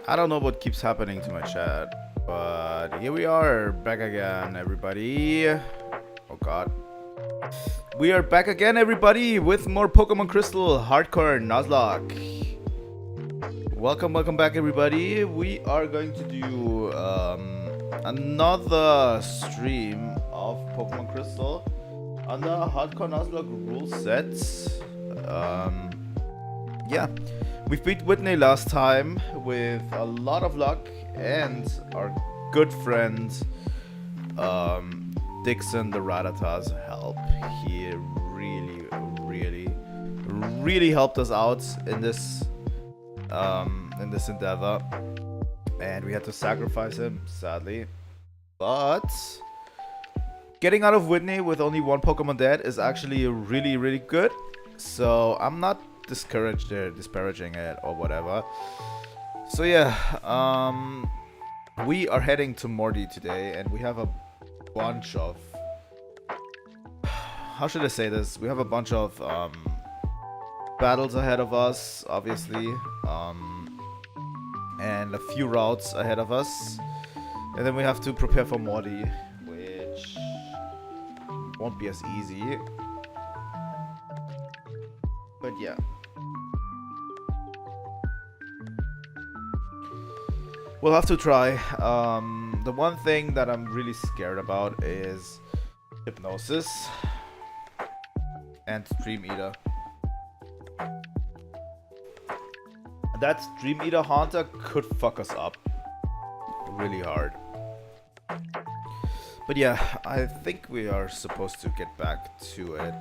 I don't know what keeps happening to my chat, but here we are, back again, everybody. Oh god. We are back again, everybody, with more Pokemon Crystal Hardcore Nuzlocke. Welcome back, everybody. We are going to do another stream of Pokemon Crystal on the Hardcore Nuzlocke rule sets. Yeah. We beat Whitney last time with a lot of luck and our good friend Dixon the Ratata's help. He really helped us out in this endeavor, and we had to sacrifice him, sadly. But getting out of Whitney with only one Pokemon dead is actually really good. So I'm not disparaging it or whatever. So yeah, we are heading to Morty today, and we have a bunch of, how should I say this? We have a bunch of battles ahead of us, obviously, and a few routes ahead of us, and then we have to prepare for Morty, which won't be as easy. But yeah. We'll have to try. The one thing that I'm really scared about is Hypnosis and Dream Eater. That Dream Eater Haunter could fuck us up really hard. But yeah, I think we are supposed to get back to it.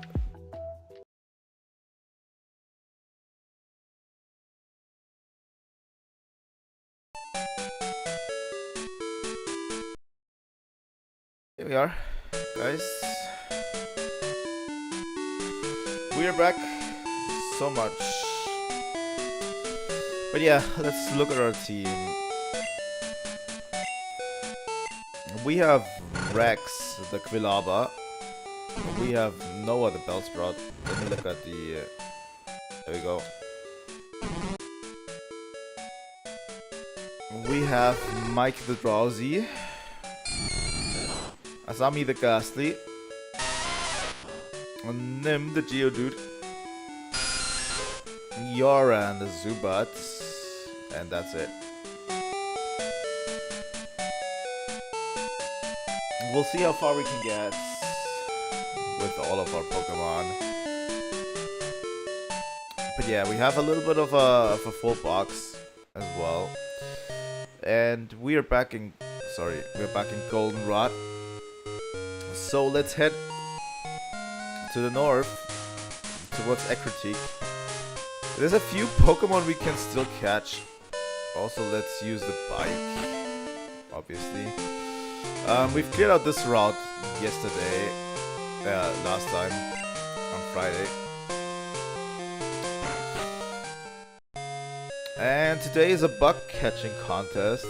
Here we are, guys. We are back so much. But yeah, let's look at our team. We have Rex, the Quilava. We have Noah, the Bellsprout. Let me look at the... there we go. We have Mike the Drowsy. Asami the Ghastly, Nim the Geodude, Yoran the Zubat, and that's it. We'll see how far we can get with all of our Pokemon. But yeah, we have a little bit of a full box as well. And we are back in, we're back in Goldenrod. So let's head to the north, towards Ecruteak. There's a few Pokemon we can still catch. Also, let's use the bike, obviously. We've cleared out this route yesterday, last time, on Friday. And today is a bug catching contest.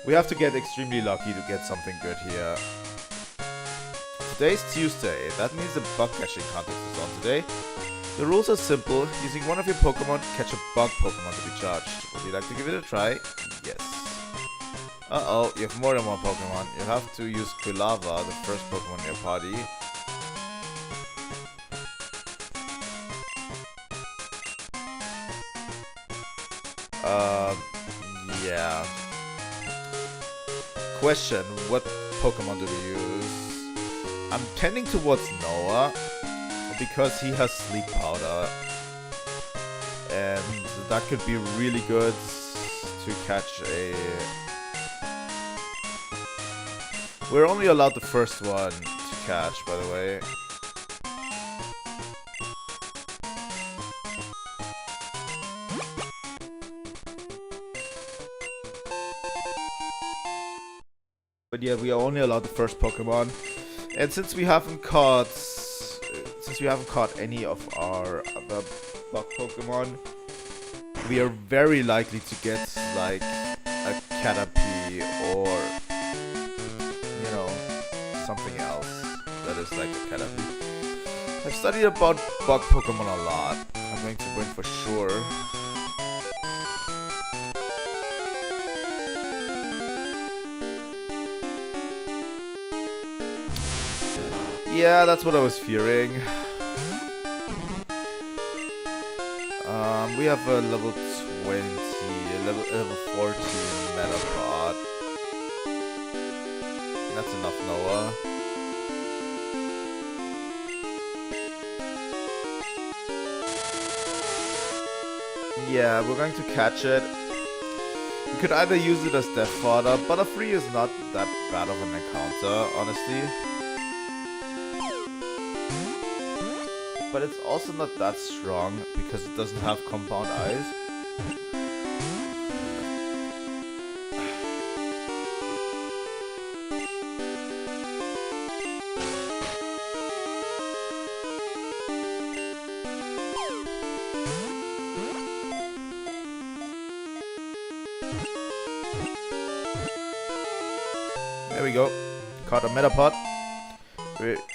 We have to get extremely lucky to get something good here. Today's Tuesday, that means the bug catching contest is on today. The rules are simple: using one of your Pokemon, catch a bug Pokemon to be charged. Would you like to give it a try? Yes. Uh-oh, you have more than one Pokemon. You have to use Quilava, the first Pokemon in your party. Yeah. Question, what Pokemon do we use? I'm tending towards Noah, because he has Sleep Powder. And that could be really good to catch a... We're only allowed the first one to catch, by the way. But yeah, we are only allowed the first Pokemon, and since we haven't caught any of our other bug Pokemon, we are very likely to get like a Caterpie or, you know, something else that is like a Caterpie. I've studied about bug Pokemon a lot. I'm going to win for sure. Yeah, that's what I was fearing. We have a level 20, level 14 Metapod. That's enough, Noah. Yeah, we're going to catch it. We could either use it as Death Fodder, but a free is not that bad of an encounter, honestly. But it's also not that strong because it doesn't have compound eyes. There we go. Caught a Metapod.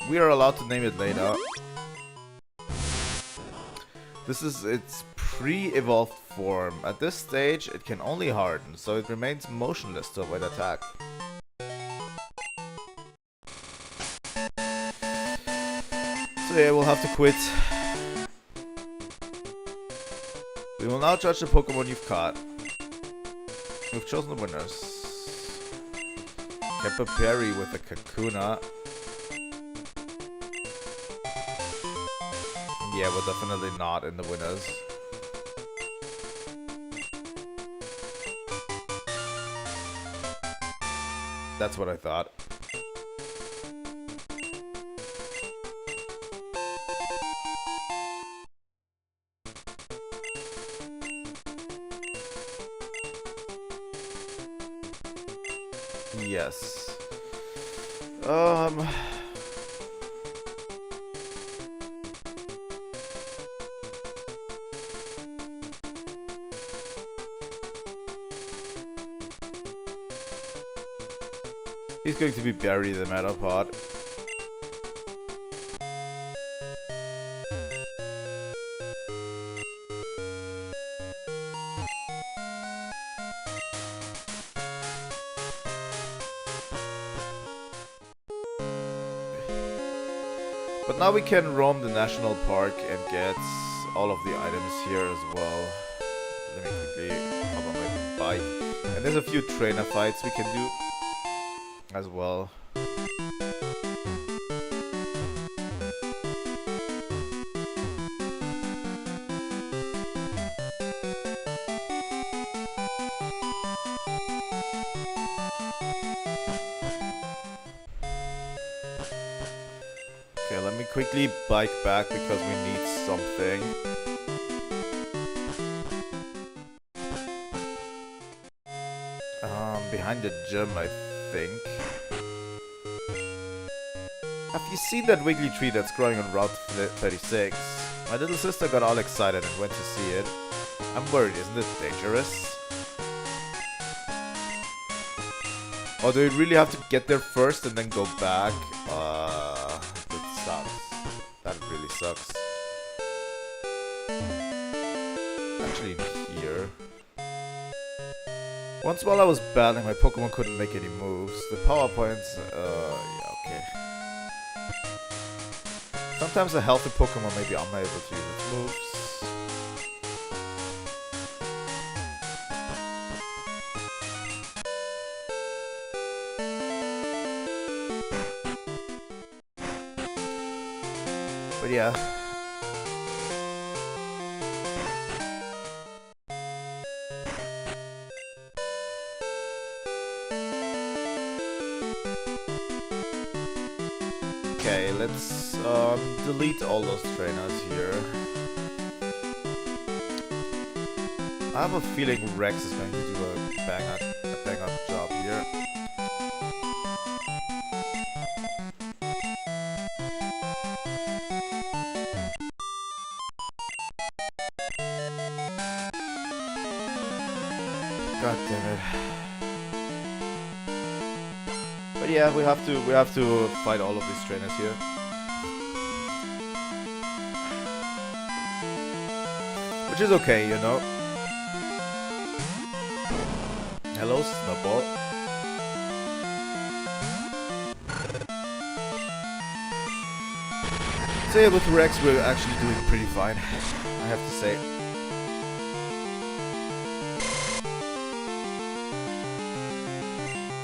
We are allowed to name it later. This is its pre-evolved form. At this stage, it can only harden, so it remains motionless to avoid attack. So yeah, we'll have to quit. We will now judge the Pokemon you've caught. We've chosen the winners. Kept a berry with a Kakuna. Yeah, we're definitely not in the winners. That's what I thought. Yes. He's going to be Barry the Metapod. But now we can roam the national park and get all of the items here as well. Let me quickly hop on my bike. And there's a few trainer fights we can do as well. Okay, let me quickly bike back because we need something. Behind the gym, I think. Have you seen that wiggly tree that's growing on Route 36? My little sister got all excited and went to see it. I'm worried, isn't it dangerous? Or do we really have to get there first and then go back? That sucks. That really sucks. Actually, here. Once while I was battling, my Pokemon couldn't make any moves. The power points, yeah, okay. Sometimes a healthy Pokemon may be unable to use its moves. But yeah. Okay, let's delete all those trainers here. I have a feeling Rex is going to do a bang up job here. God damn it. But yeah, we have to fight all of these trainers here. Which is okay, you know. Hello, Snowball. So yeah, with Rex we're actually doing pretty fine, I have to say.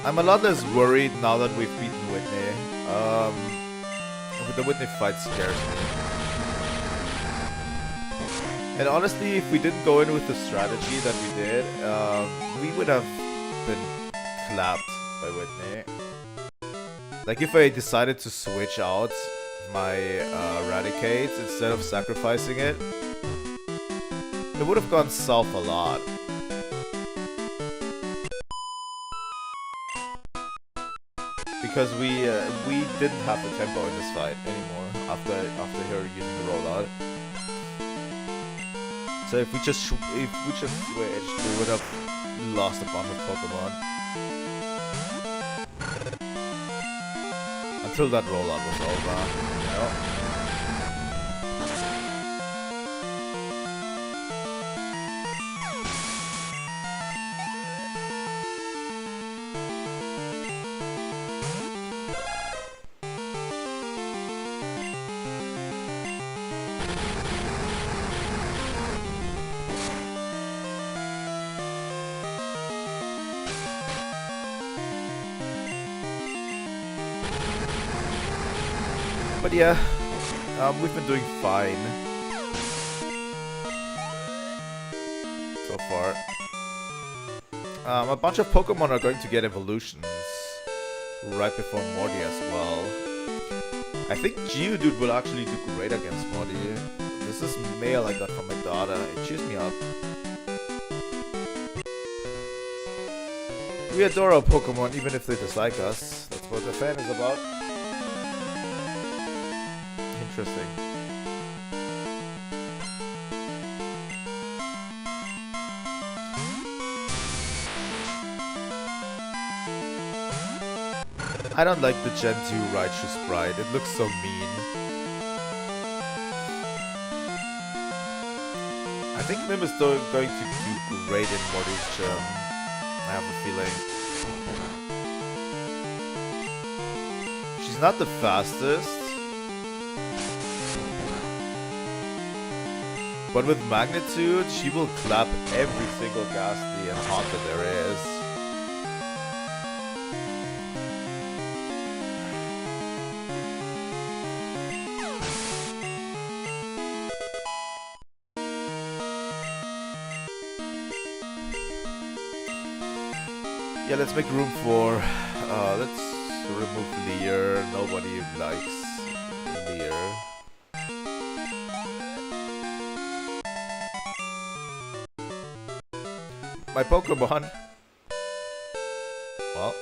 I'm a lot less worried now that we've beaten Whitney. The Whitney fight scares me. And honestly, if we didn't go in with the strategy that we did, we would have been clapped by Whitney. Like if I decided to switch out my Raticates instead of sacrificing it, it would have gone south a lot. Because we didn't have the tempo in this fight anymore after her using the rollout. So if we just switched, we would have lost a bunch of Pokemon. Until that rollout was over, you know? But yeah, we've been doing fine so far. A bunch of Pokemon are going to get evolutions right before Morty as well. I think Geodude will actually do great against Morty. This is mail I got from my daughter. It cheers me up. We adore our Pokemon even if they dislike us. That's what the fan is about. Interesting. I don't like the Gen 2 Raichu sprite. It looks so mean. I think Mim is going to do great in Morty's gym. I have a feeling. She's not the fastest. But with magnitude, she will clap every single Ghastly and Haunter there is. Yeah, let's make room for... let's remove Leer. Nobody likes Leer. My Pokemon. Well,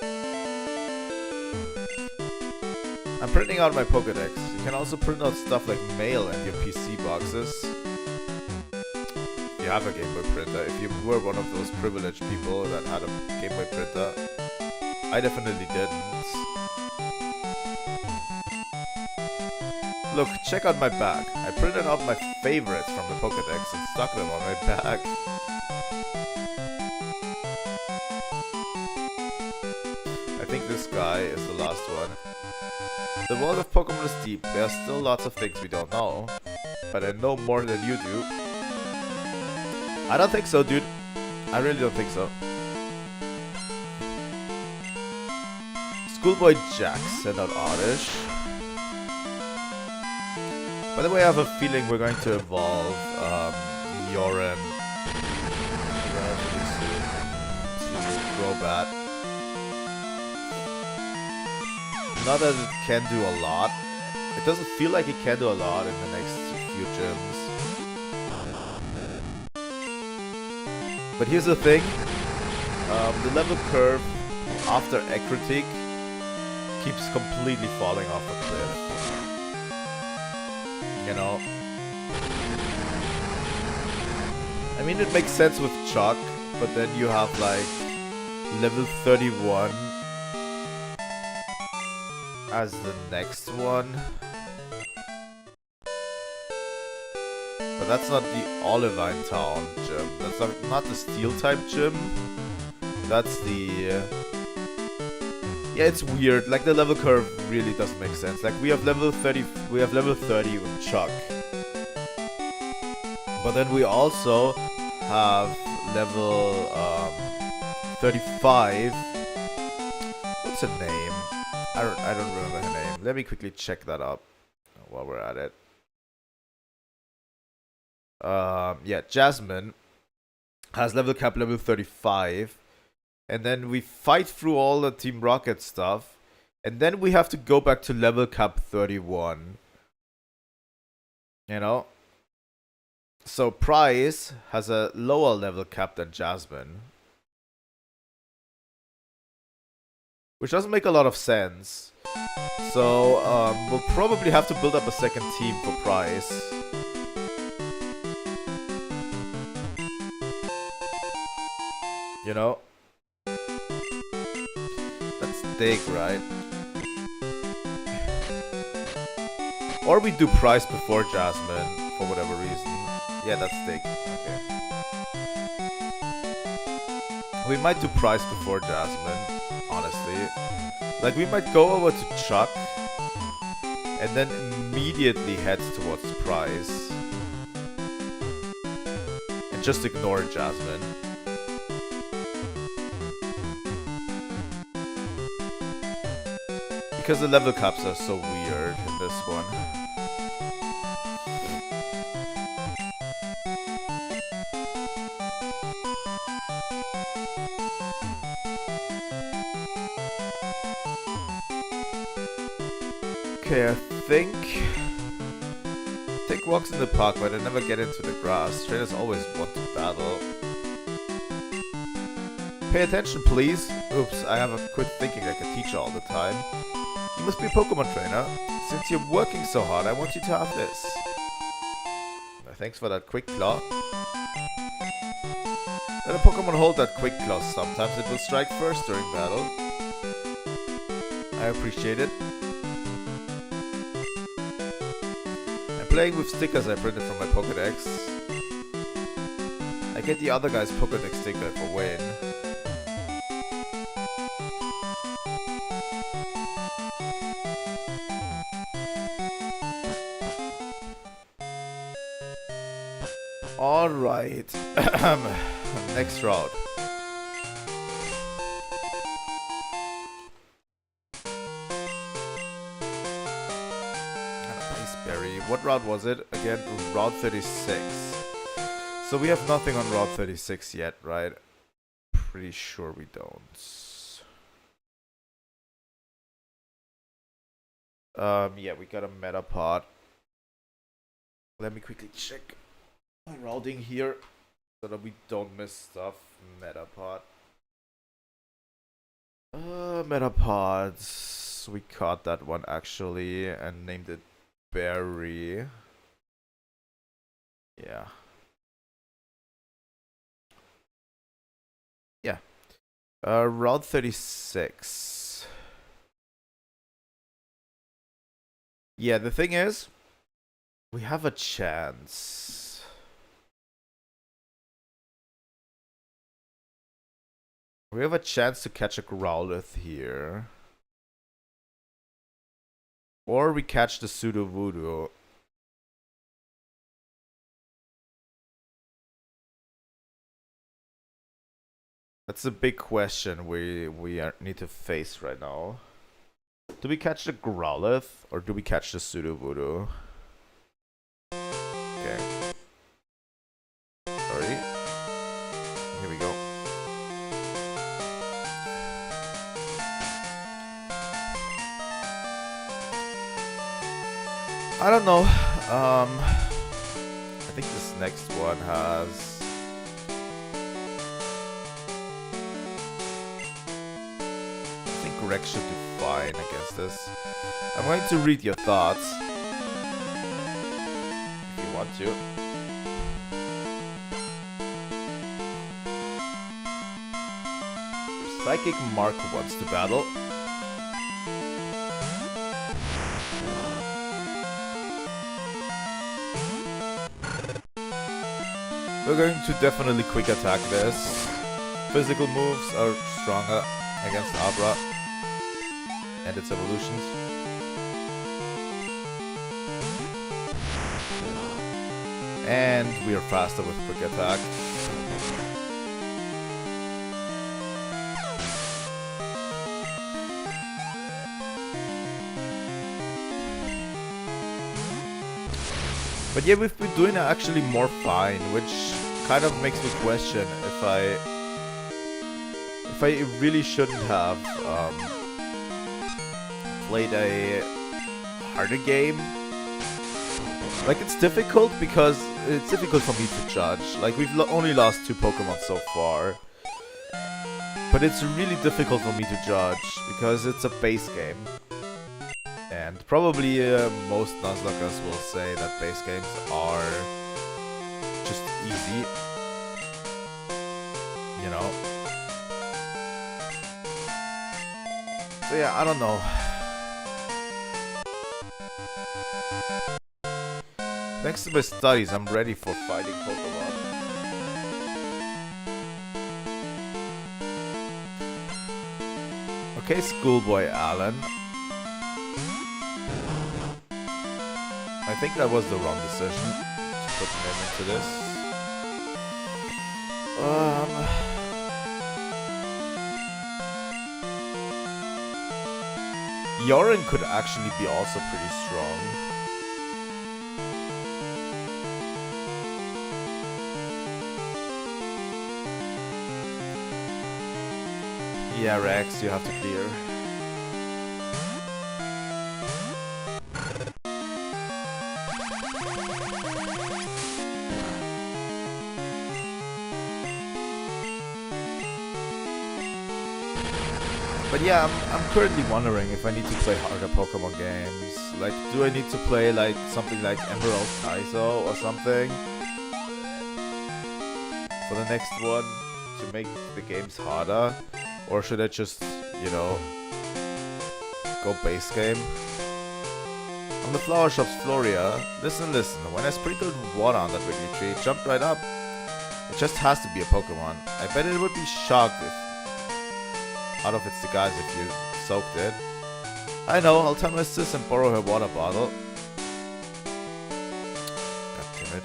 I'm printing out my Pokedex. You can also print out stuff like mail in your PC boxes. You have a Game Boy printer. If you were one of those privileged people that had a Game Boy printer, I definitely didn't. Look, check out my bag. I printed out my favorites from the Pokedex and stuck them on my bag. I think this guy is the last one. The world of Pokemon is deep. There are still lots of things we don't know. But I know more than you do. I don't think so, dude. I really don't think so. Schoolboy Jack sent out Oddish. By the way, I have a feeling we're going to evolve Yoran relatively soon to Crobat. Not that it can do a lot. It doesn't feel like it can do a lot in the next few gyms. But here's the thing. The level curve after Ekritik keeps completely falling off a cliff. You know? I mean, it makes sense with Chuck, but then you have like level 31 as the next one. But that's not the Olivine Town gym. That's not the Steel type gym. That's the... Yeah, it's weird. Like the level curve really doesn't make sense. Like we have level 30 with Chuck. But then we also have level 35. What's her name? I don't remember her name. Let me quickly check that up while we're at it. Yeah, Jasmine has level cap level 35. And then we fight through all the Team Rocket stuff. And then we have to go back to level cap 31. You know? So Price has a lower level cap than Jasmine. Which doesn't make a lot of sense. So we'll probably have to build up a second team for Price. You know? That's Dig, right? Or we do Price before Jasmine, for whatever reason. Yeah, that's Dig. Okay. We might do Price before Jasmine, honestly. Like, we might go over to Chuck, and then immediately head towards Price. And just ignore Jasmine. Because the level caps are so weird in this one. Okay, I think... Take walks in the park, but I never get into the grass. Trainers always want to battle. Pay attention, please. Oops, I have a quit thinking like a teacher all the time. You must be a Pokemon trainer. Since you're working so hard, I want you to have this. Thanks for that quick claw. Let a Pokemon hold that quick claw. Sometimes it will strike first during battle. I appreciate it. I'm playing with stickers I printed from my Pokédex. I get the other guy's Pokédex sticker if I win. Alright. Next route. Nice berry. What route was it? Again, Route 36. So we have nothing on Route 36 yet, right? Pretty sure we don't. Yeah, we got a Metapod. Let me quickly check my routing here so that we don't miss stuff. Metapod. Metapods. We caught that one actually and named it Berry. Yeah. Yeah. Route 36. Yeah, the thing is, we have a chance. We have a chance to catch a Growlithe here. Or we catch the Sudowoodo. That's a big question we need to face right now. Do we catch the Growlithe or do we catch the Sudowoodo? Okay. Sorry. Here we go. I don't know. I think this next one has... I think Rex should do fine against this. I'm going to read your thoughts. If you want to. Psychic Mark wants to battle. We're going to definitely quick attack this. Physical moves are stronger against Abra. and its evolutions. And we are faster with quick attack. But yeah, we've been doing actually more fine, which kind of makes me question if I really shouldn't have played a harder game. Like, it's difficult because it's difficult for me to judge. Like, we've only lost 2 Pokemon so far. But it's really difficult for me to judge because it's a base game. And probably most Nuzlockers will say that base games are just easy. You know? So yeah, I don't know. Thanks to my studies, I'm ready for fighting Pokemon. Okay, Schoolboy Alan. I think that was the wrong decision to put him into this. Yorin could actually be also pretty strong. Yeah, Rex, you have to clear. But yeah, I'm currently wondering if I need to play harder Pokemon games. Like, do I need to play like something like Emerald Kaizo or something for the next one to make the games harder? Or should I just, you know, go base game? On the flower shop's Floria, listen, when I sprinkled water on that wiggly tree, it jumped right up. It just has to be a Pokemon. I bet it would be shocked if out of its disguise if you soaked it. I know, I'll tell my sis and borrow her water bottle. God damn it.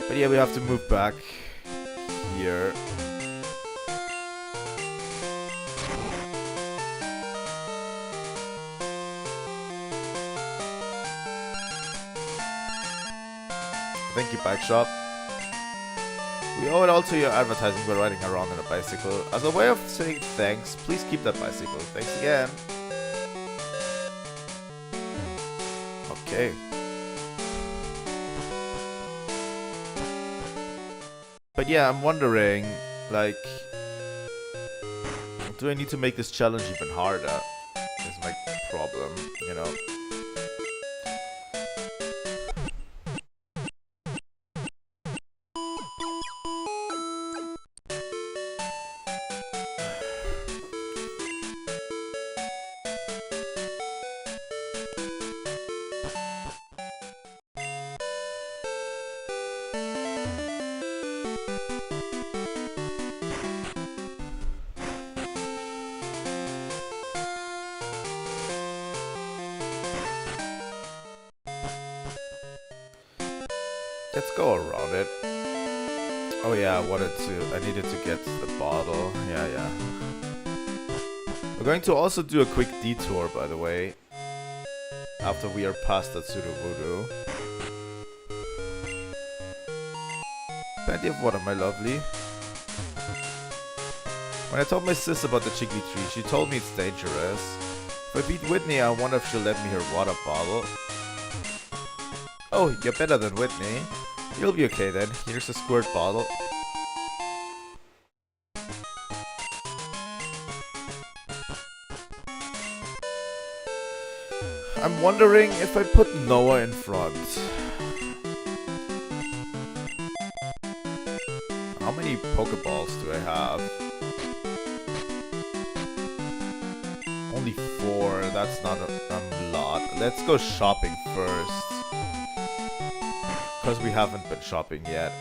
But yeah, we have to move back here. Thank you, Bike Shop. We owe it all to your advertising by riding around on a bicycle. As a way of saying thanks, please keep that bicycle. Thanks again. Okay. But yeah, I'm wondering, like, do I need to make this challenge even harder? Is my problem, you know? Let's go around it. Oh yeah, I needed to get the bottle. Yeah. We're going to also do a quick detour, by the way, after we are past that Sudowoodo. Plenty of water, my lovely. When I told my sis about the Chiggly tree, she told me it's dangerous. If I beat Whitney, I wonder if she'll let me her water bottle. Oh, you're better than Whitney. You'll be okay then. Here's a squirt bottle. I'm wondering if I put Noah in front. How many Pokeballs do I have? Only 4. That's not a lot. Let's go shopping first. Because we haven't been shopping yet.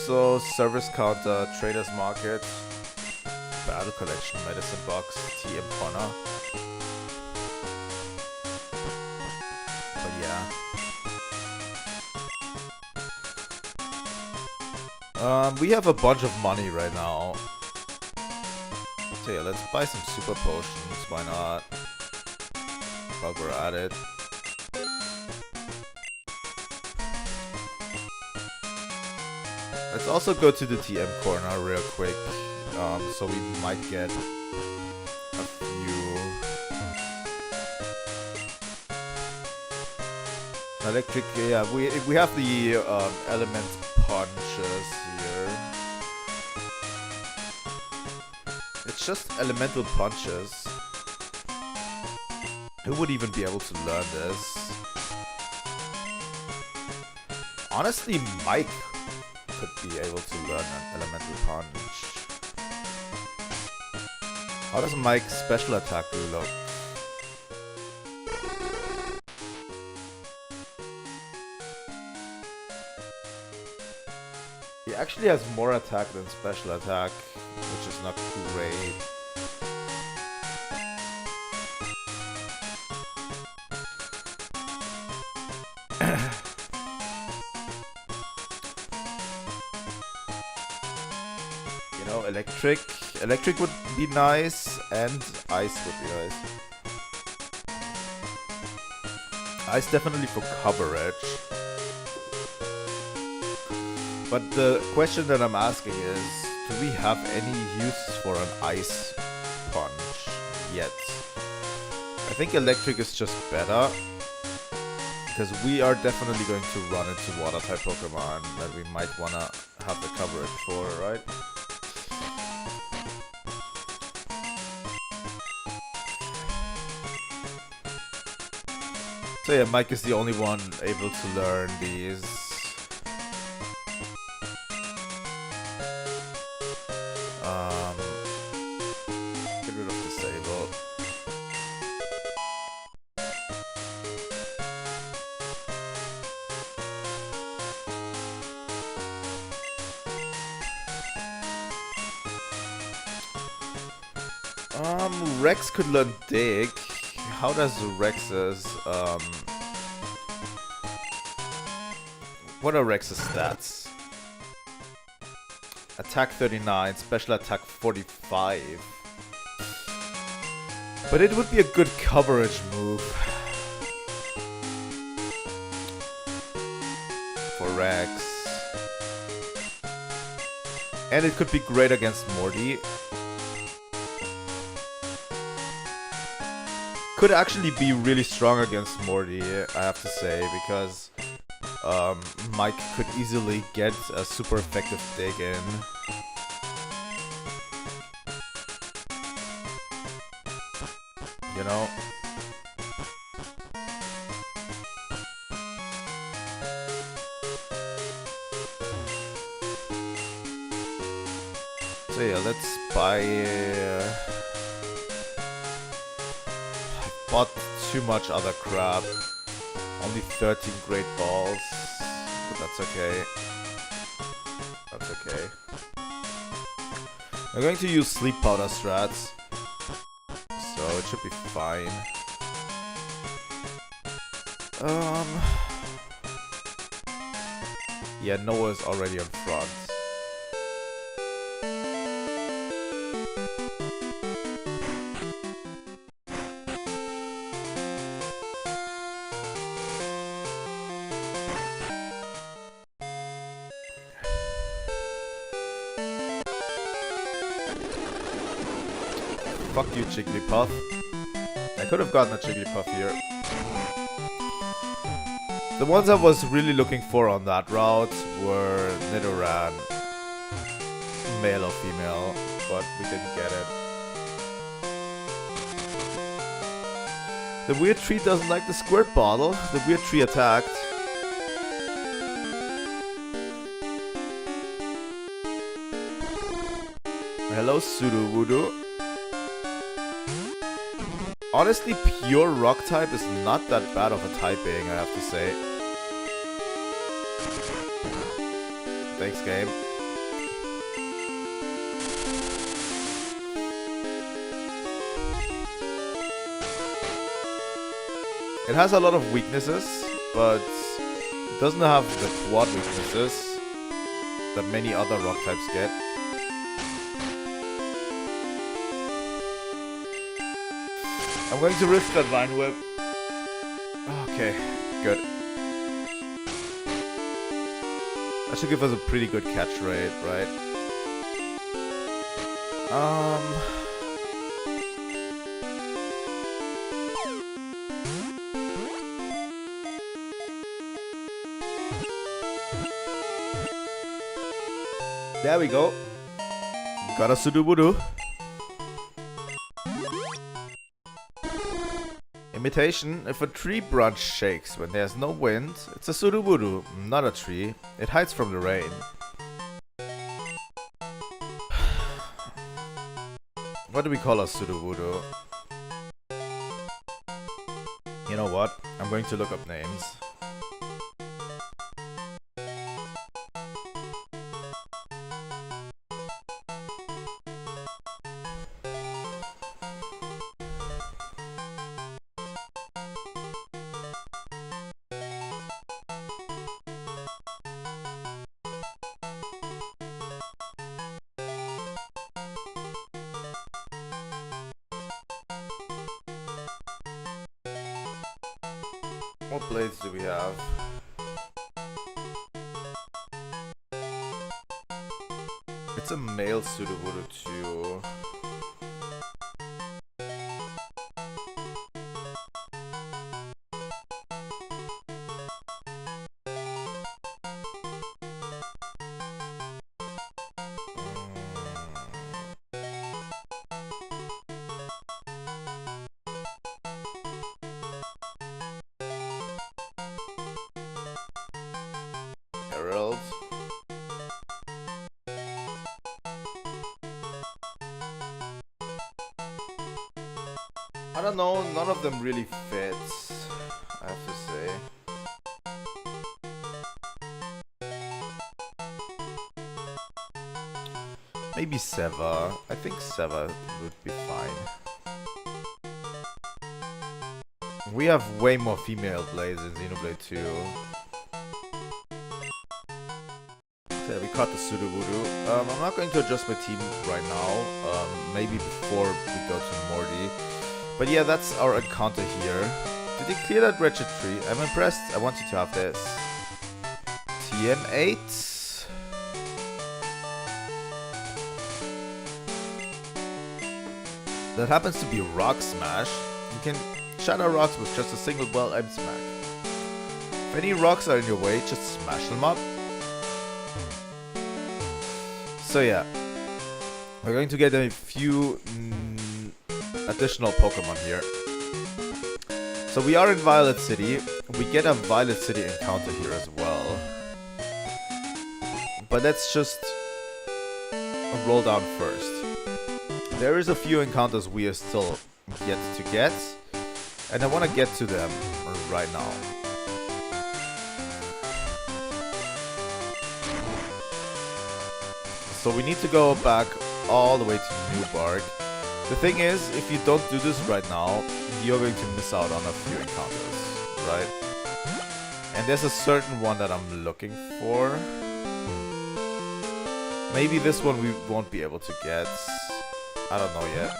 So service counter, traders market, battle collection, medicine box, TM corner. But yeah. We have a bunch of money right now. So yeah, let's buy some super potions, why not? While we're at it. Let's also go to the TM corner real quick, so we might get a few electric. Yeah, we have the element punches here. It's just elemental punches. Who would even be able to learn this? Honestly, Mike could be able to learn an elemental punch. How does Mike's special attack look? He actually has more attack than special attack, which is not great. Electric would be nice, and ice would be nice. Ice definitely for coverage. But the question that I'm asking is, do we have any use for an ice punch yet? I think electric is just better, because we are definitely going to run into water type Pokemon that we might wanna have the coverage for, right? So yeah, Mike is the only one able to learn these. Get rid of disable. Rex could learn dig. How does Rex's, what are Rex's stats? Attack 39, special attack 45. But it would be a good coverage move for Rex. And it could be great against Morty. Could actually be really strong against Morty, I have to say, because Mike could easily get a super effective dig in. You know? So yeah, let's buy... Bought too much other crap. Only 13 great balls. But that's okay. That's okay. I'm going to use sleep powder strats. So it should be fine. Yeah, Noah's already on front. Fuck you, Jigglypuff. I could have gotten a Jigglypuff here. The ones I was really looking for on that route were Nidoran, male or female, but we didn't get it. The weird tree doesn't like the squirt bottle. The weird tree attacked. Hello, Sudowoodo. Honestly, pure rock type is not that bad of a typing, I have to say. next game. It has a lot of weaknesses, but it doesn't have the quad weaknesses that many other rock types get. I'm going to risk that Vine Whip. Okay, good. That should give us a pretty good catch rate, right? There we go. Got a Sudowoodo. Imitation. If a tree branch shakes when there's no wind, it's a Sudowoodo, not a tree. It hides from the rain. What do we call a Sudowoodo? You know what? I'm going to look up names. What blades do we have? It's a male Sudowoodo too. Herald. I don't know, none of them really fit, I have to say. Maybe Seva. I think Seva would be fine. We have way more female blades in Xenoblade 2. Okay, we caught the Sudowoodo. I'm not going to adjust my team right now. Maybe before we go to Morty. But yeah, that's our encounter here. Did he clear that wretched tree? I'm impressed. I want you to have this. TM8. That happens to be Rock Smash. You can shatter rocks with just a single well-aimed smack. If any rocks are in your way, just smash them up. So yeah, we're going to get a few additional Pokemon here. So we are in Violet City. We get a Violet City encounter here as well. But let's just roll down first. There is a few encounters we are still yet to get, and I want to get to them right now. So we need to go back all the way to New Bark. The thing is, if you don't do this right now, you're going to miss out on a few encounters, right? And there's a certain one that I'm looking for. Maybe this one we won't be able to get. I don't know yet.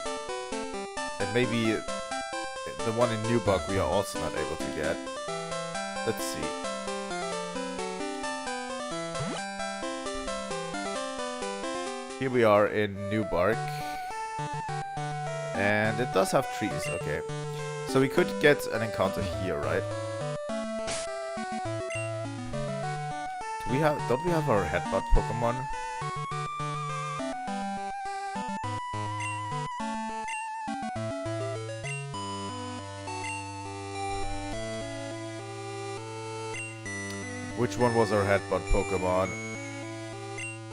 And maybe the one in New Bark we are also not able to get. Let's see. Here we are in New Bark. And it does have trees, okay. So we could get an encounter here, right? Don't we have our headbutt Pokemon? Which one was our headbutt Pokemon?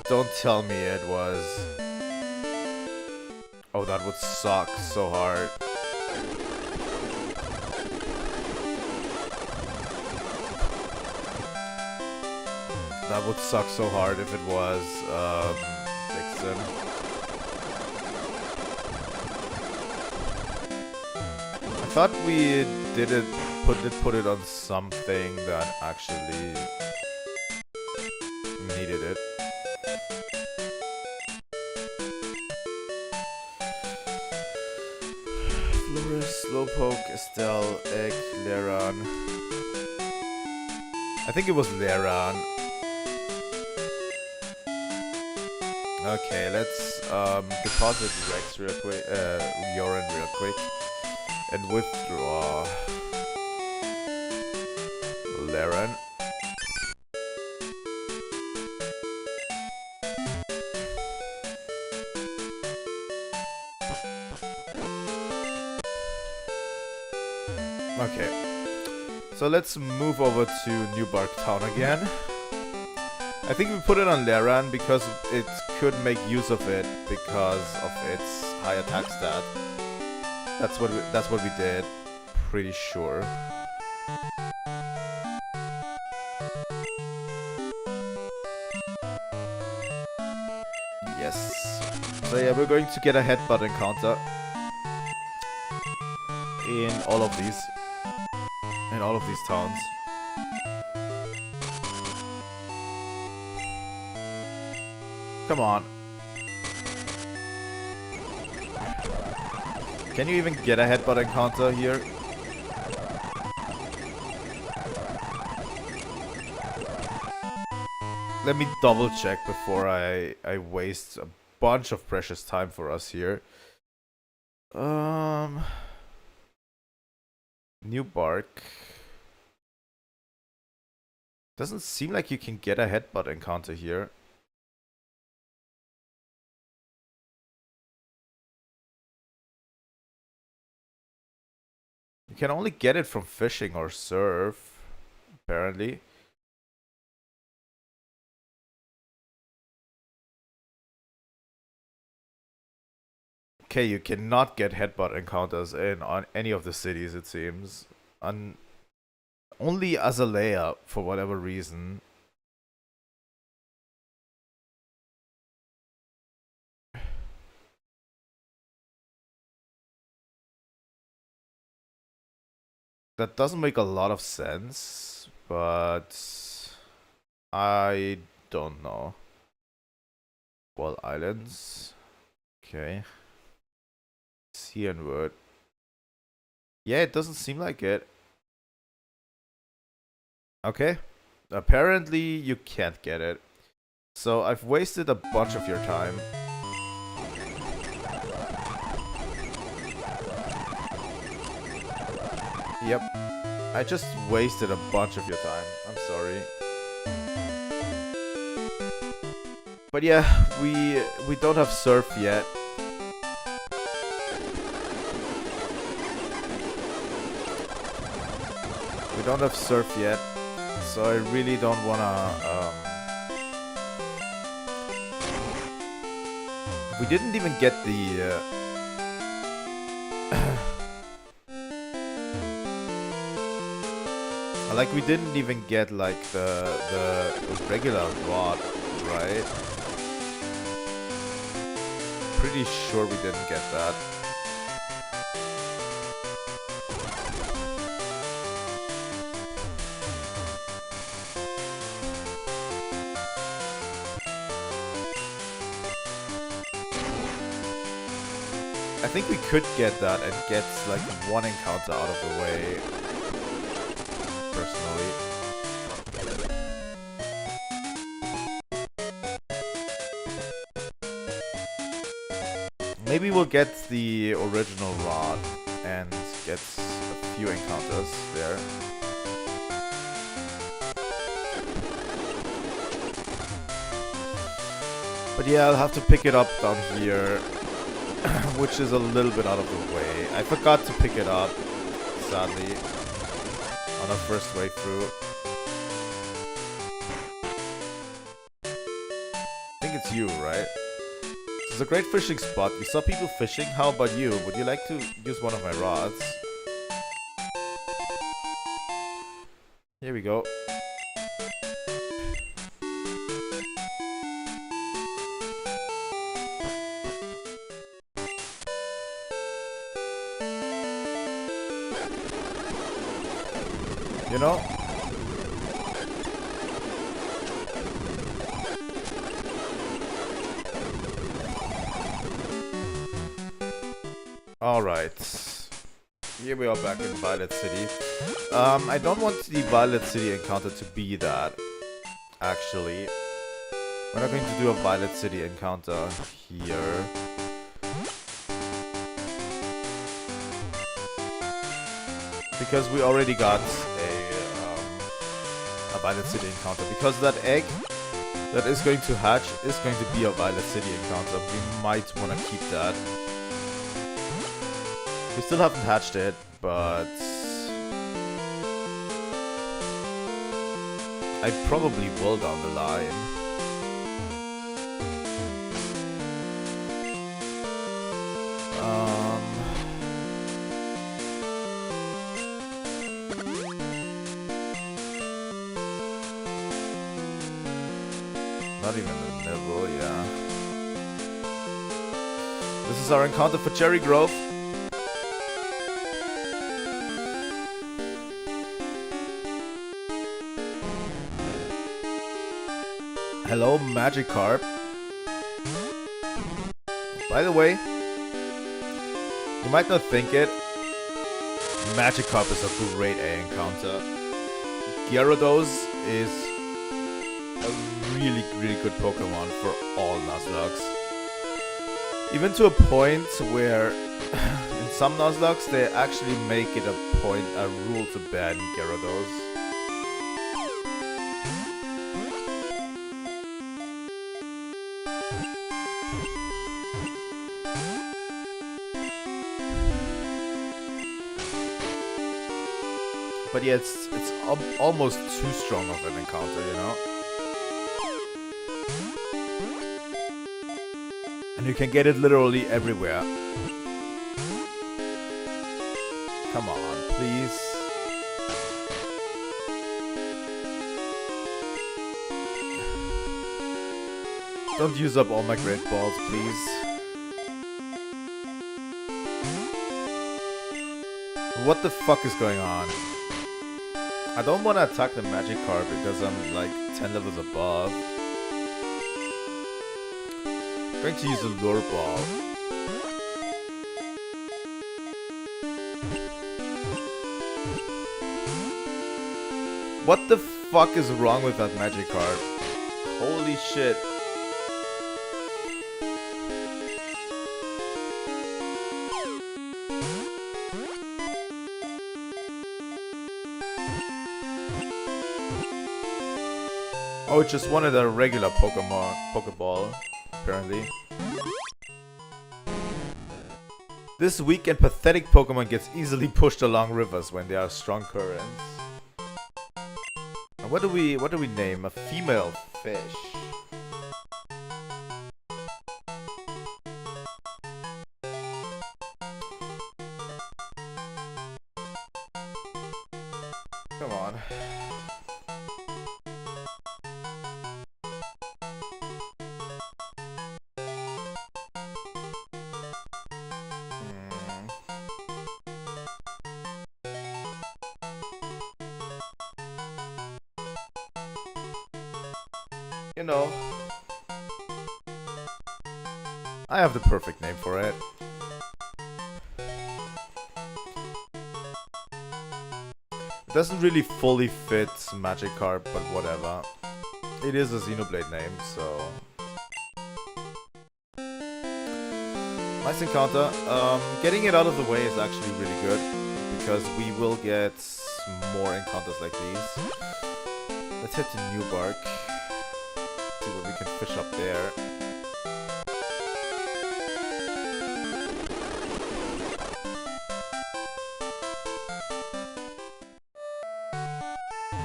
Don't tell me it was... Oh, that would suck so hard. That would suck so hard if it was Dixon. I thought we did it, put it on something that actually needed it. Flores, Slowpoke, Estelle, Egg, Leran. I think it was Leran. Okay, let's deposit Rex real quick, Yorin real quick, and withdraw Leran. Okay, so let's move over to New Bark Town again. I think we put it on Leran because it could make use of it because of its high attack stat. That's what we did. Pretty sure. Yes. So yeah, we're going to get a headbutt encounter in all of these towns. Come on. Can you even get a headbutt encounter here? Let me double check before I waste a bunch of precious time for us here. New Bark. Doesn't seem like you can get a headbutt encounter here. You can only get it from fishing or surf, apparently. Okay, you cannot get headbutt encounters on any of the cities, it seems. Only Azalea, for whatever reason. That doesn't make a lot of sense, but I don't know. Wall Islands. Okay. Cianwood. Yeah, it doesn't seem like it. Okay. Apparently you can't get it. So I've wasted a bunch of your time. Yep. I just wasted a bunch of your time. I'm sorry. But yeah, we don't have surf yet. We don't have surf yet, so I really don't wanna we didn't even get the like we didn't even get like the regular rod, right? Pretty sure we didn't get that. I think we could get that and get like one encounter out of the way. Personally. Maybe we'll get the original rod and get a few encounters there. But yeah, I'll have to pick it up down here, which is a little bit out of the way. I forgot to pick it up, sadly, on our first way through. I think it's you, right? It's a great fishing spot. We saw people fishing. How about you? Would you like to use one of my rods? Here we go. You know? Alright. Here we are back in Violet City. I don't want the Violet City encounter to be that, actually. We're not going to do a Violet City encounter here. Because we already got a Violet City encounter. Because that egg that is going to hatch is going to be a Violet City encounter. We might want to keep that. We still haven't hatched it, but I probably will down the line. Not even a nibble, yeah. This is our encounter for Cherry Grove. Hello, Magikarp. By the way, you might not think it, Magikarp is a great A encounter. Gyarados is a really good Pokemon for all Nuzlockes. Even to a point where in some Nuzlockes they actually make it a rule to ban Gyarados. But yeah, it's almost too strong of an encounter, you know? And you can get it literally everywhere. Come on, please. Don't use up all my great balls, please. What the fuck is going on? I don't want to attack the Magikarp because I'm like 10 levels above. I'm going to use a Lure Ball. What the fuck is wrong with that Magikarp? Holy shit. Oh, it just wanted a regular Pokeball, apparently. This weak and pathetic Pokemon gets easily pushed along rivers when there are strong currents. And what do we name? A female fish. Come on. You know, I have the perfect name for it. It doesn't really fully fit Magikarp, but whatever. It is a Xenoblade name, so... Nice encounter. Getting it out of the way is actually really good, because we will get more encounters like these. Let's head to New Bark. See what we can fish up there.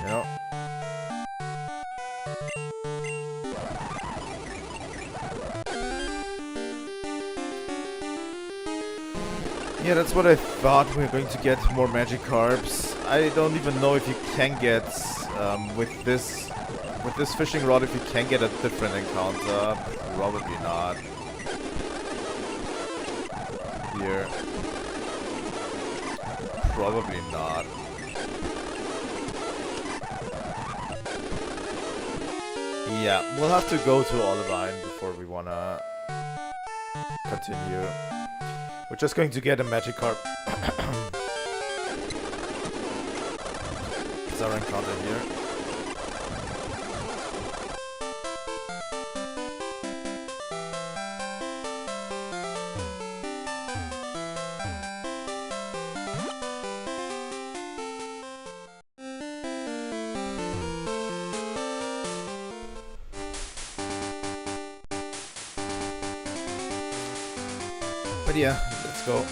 Yep. Yeah, that's what I thought. We're going to get more Magikarps. I don't even know if you can get with this fishing rod, if you can get a different encounter. Probably not. Here. Probably not. Yeah, we'll have to go to Olivine before we wanna continue. We're just going to get a Magikarp. Is our encounter here? But yeah, let's go.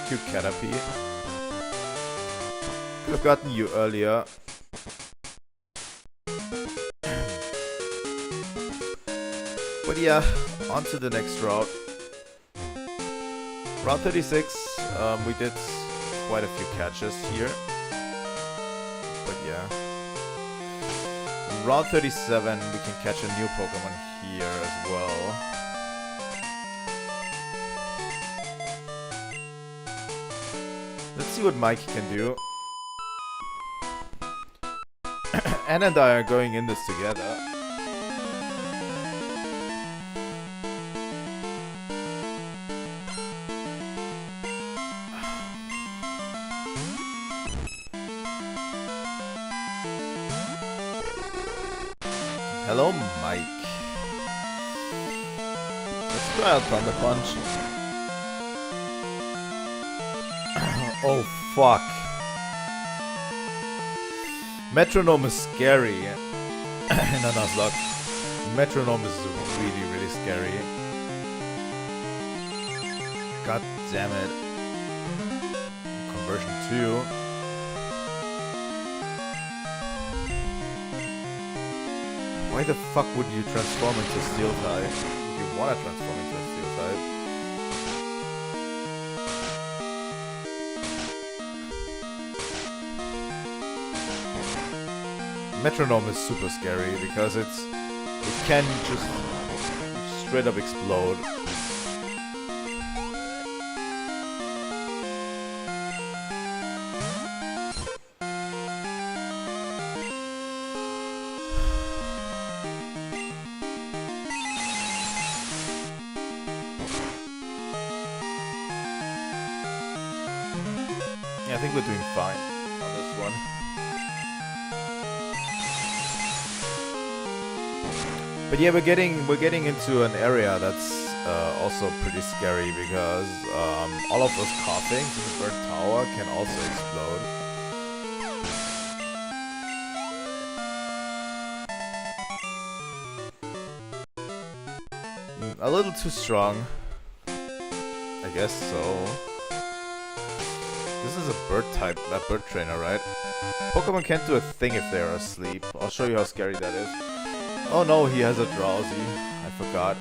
Cute Caterpie. Could have gotten you earlier. But yeah, on to the next route. Route 36, we did quite a few catches here. But yeah. Route 37, we can catch a new Pokemon here as well. Let's see what Mike can do. Anna and I are going in this together. Hello, Mike. Let's try out Thunder Punch. Oh, fuck. Metronome is scary in a Nuzlocke. Metronome is really, really scary. God damn it. Conversion 2. Why the fuck would you transform into Steel type? If you wanna transform into a Steel type. Metronome is super scary because it can just straight up explode. I think we're doing fine on this one. But yeah, we're getting into an area that's also pretty scary because all of those coughings in the bird tower can also explode. A little too strong, I guess so. This is a bird type, that bird trainer, right? Pokemon can't do a thing if they're asleep. I'll show you how scary that is. Oh no, he has a drowsy. I forgot.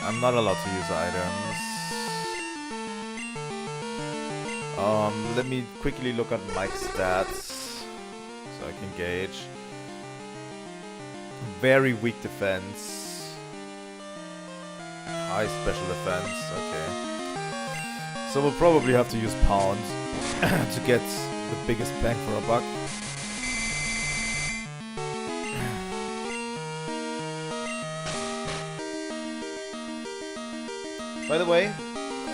I'm not allowed to use items. Let me quickly look at Mike's stats so I can gauge. Very weak defense. High special defense, okay. So we'll probably have to use Pound to get the biggest bang for a buck. By the way,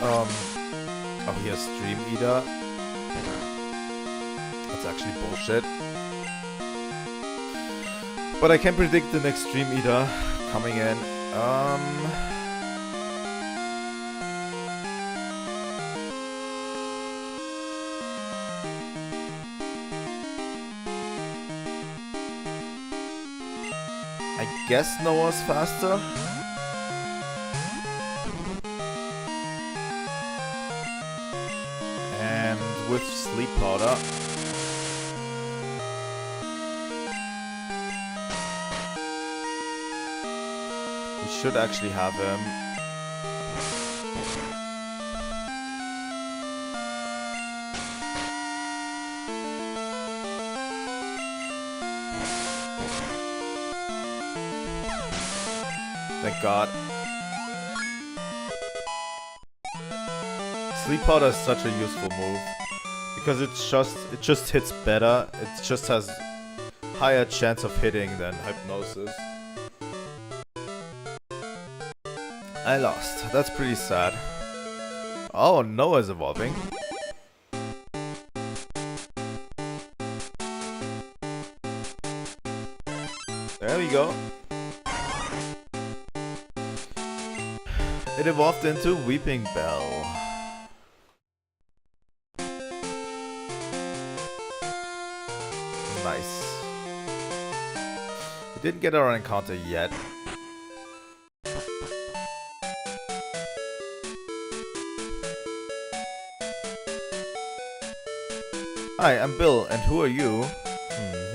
oh, he has Stream Eater. That's actually bullshit. But I can predict the next Stream Eater coming in. I guess Noah's faster. with sleep powder. We should actually have him. Thank God. Sleep powder is such a useful move because it just hits better. It just has higher chance of hitting than hypnosis. I lost. That's pretty sad. Oh, Noah's evolving. There we go. It evolved into Weeping Bell. Nice. We didn't get our encounter yet. Hi, I'm Bill, and who are you?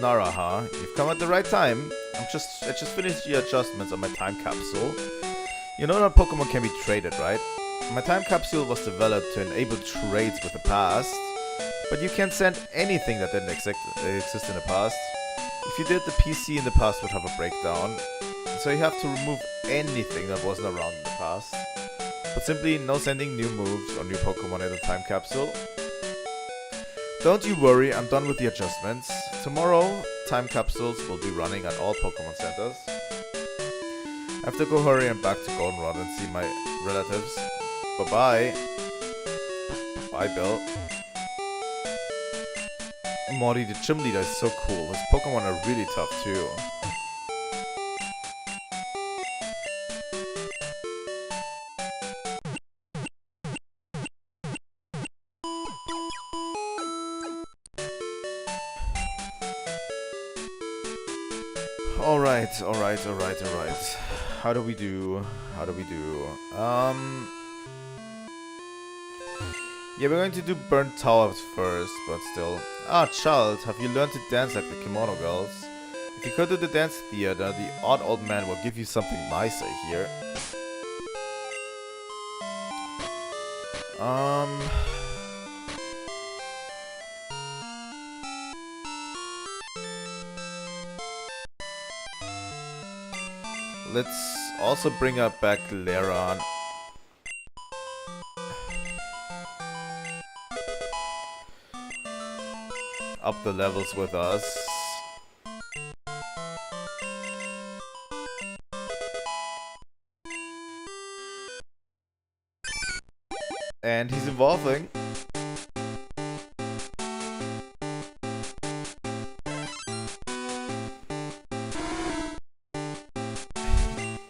Nara, huh? You've come at the right time. I just finished the adjustments on my time capsule. You know that Pokemon can be traded, right? My time capsule was developed to enable trades with the past, but you can't send anything that didn't exist in the past. If you did, the PC in the past would have a breakdown, so you have to remove anything that wasn't around in the past. But simply no sending new moves or new Pokemon in the time capsule. Don't you worry, I'm done with the adjustments. Tomorrow, time capsules will be running at all Pokemon centers. I have to go hurry and back to Goldenrod and see my relatives. Bye-bye. Bye, Bill. Morty, the gym leader, is so cool. His Pokemon are really tough, too. Alright. How do we do? Yeah, we're going to do Burnt Towers first, but still. Ah, child, have you learned to dance like the Kimono girls? If you go to the dance theater, the odd old man will give you something nice, I hear. Let's also bring up back Leron. Up the levels with us. And he's evolving.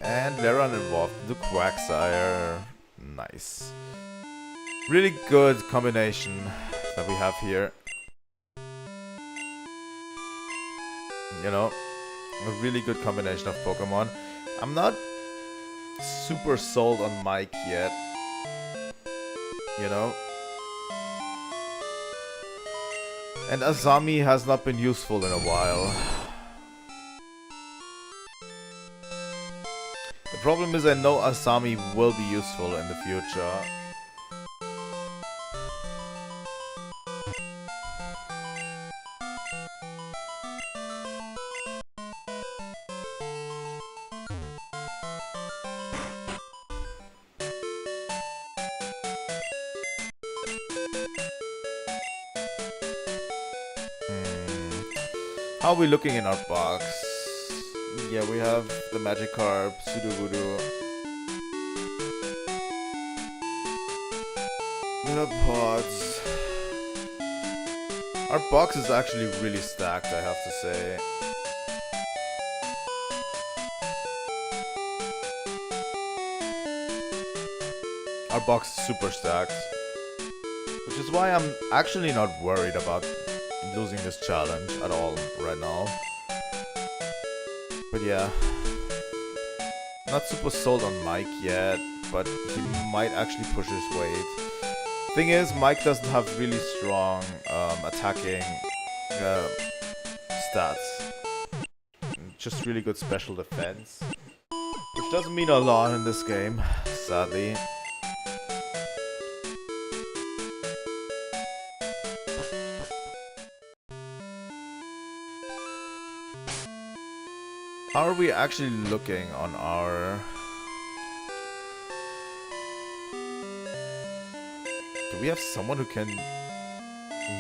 And Leron evolved into Quagsire. Nice. Really good combination that we have here. You know, a really good combination of Pokemon. I'm not super sold on Mike yet. You know? And Azami has not been useful in a while. The problem is I know Azami will be useful in the future. How are we looking in our box? Yeah, we have the Magikarp, Sudowoodo. Pods. Our box is actually really stacked, I have to say. Our box is super stacked. Which is why I'm actually not worried about losing this challenge at all right now. But yeah, not super sold on Mike yet, but he might actually push his weight. Thing is, Mike doesn't have really strong attacking stats. Just really good special defense. Which doesn't mean a lot in this game, sadly. How are we actually looking on our... Do we have someone who can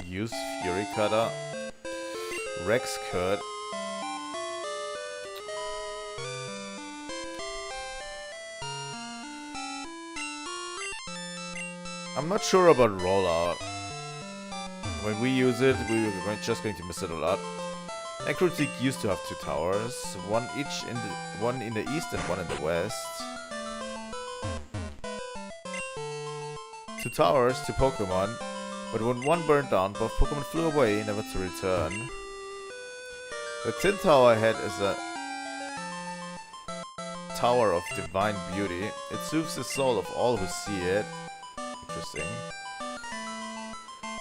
use Fury Cutter? Rex could. I'm not sure about rollout. When we use it, we're just going to miss it a lot. Necrotic used to have 2 towers, one in the east and one in the west. 2 towers, 2 Pokemon, but when one burned down, both Pokemon flew away, never to return. The Tin Tower head is a tower of divine beauty. It soothes the soul of all who see it. Interesting.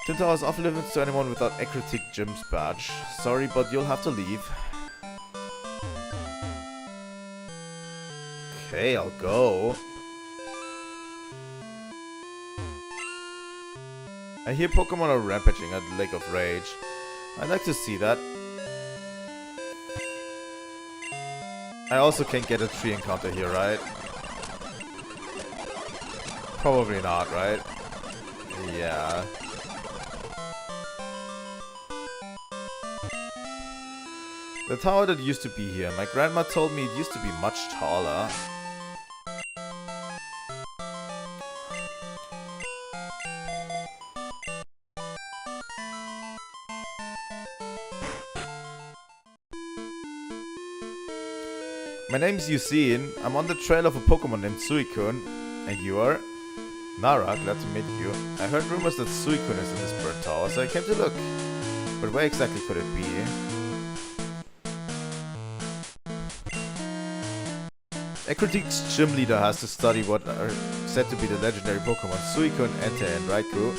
Tin Tower is off limits to anyone without Necrotic Gym's badge. Sorry, but you'll have to leave. Okay, I'll go. I hear Pokemon are rampaging at Lake of Rage. I'd like to see that. I also can't get a tree encounter here, right? Probably not, right? Yeah. The tower that used to be here, my grandma told me it used to be much taller. My name's Yusin. I'm on the trail of a Pokemon named Suicune. And you are? Nara, glad to meet you. I heard rumors that Suicune is in this bird tower, so I came to look. But where exactly could it be? Necrotic's gym leader has to study what are said to be the legendary Pokemon Suicune, Entei, and Raikou.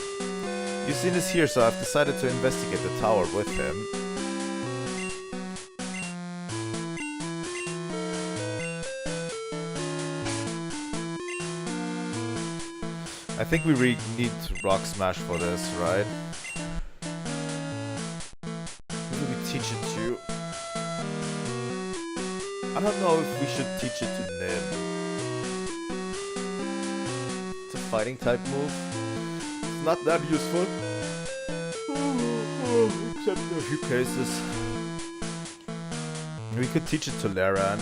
Yusin is here, so I've decided to investigate the tower with him. I think we really need to Rock Smash for this, right? Who do we teach it to? I don't know if we should teach it to Nim. It's a fighting type move. It's not that useful. Except in a few cases. We could teach it to Laran.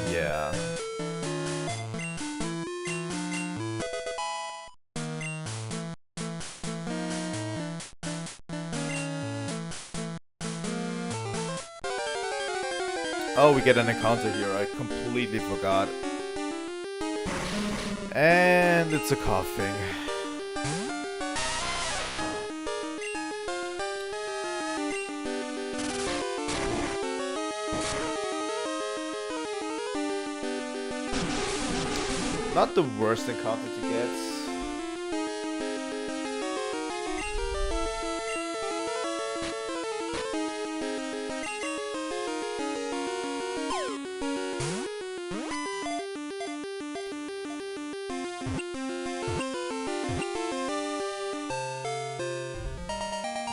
Yeah. Oh, we get an encounter here. I completely forgot. And it's a coughing. Not the worst encounter to get.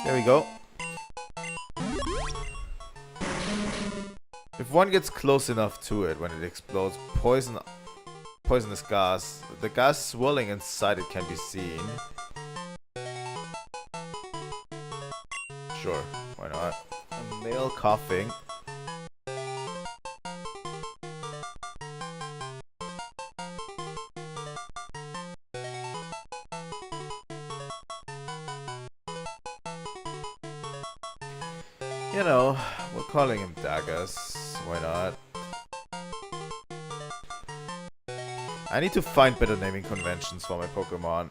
There we go. If one gets close enough to it when it explodes, poisonous gas. The gas swirling inside it can be seen. Sure, why not? A male coughing. You know, we're calling him Daggers. Why not? I need to find better naming conventions for my Pokemon.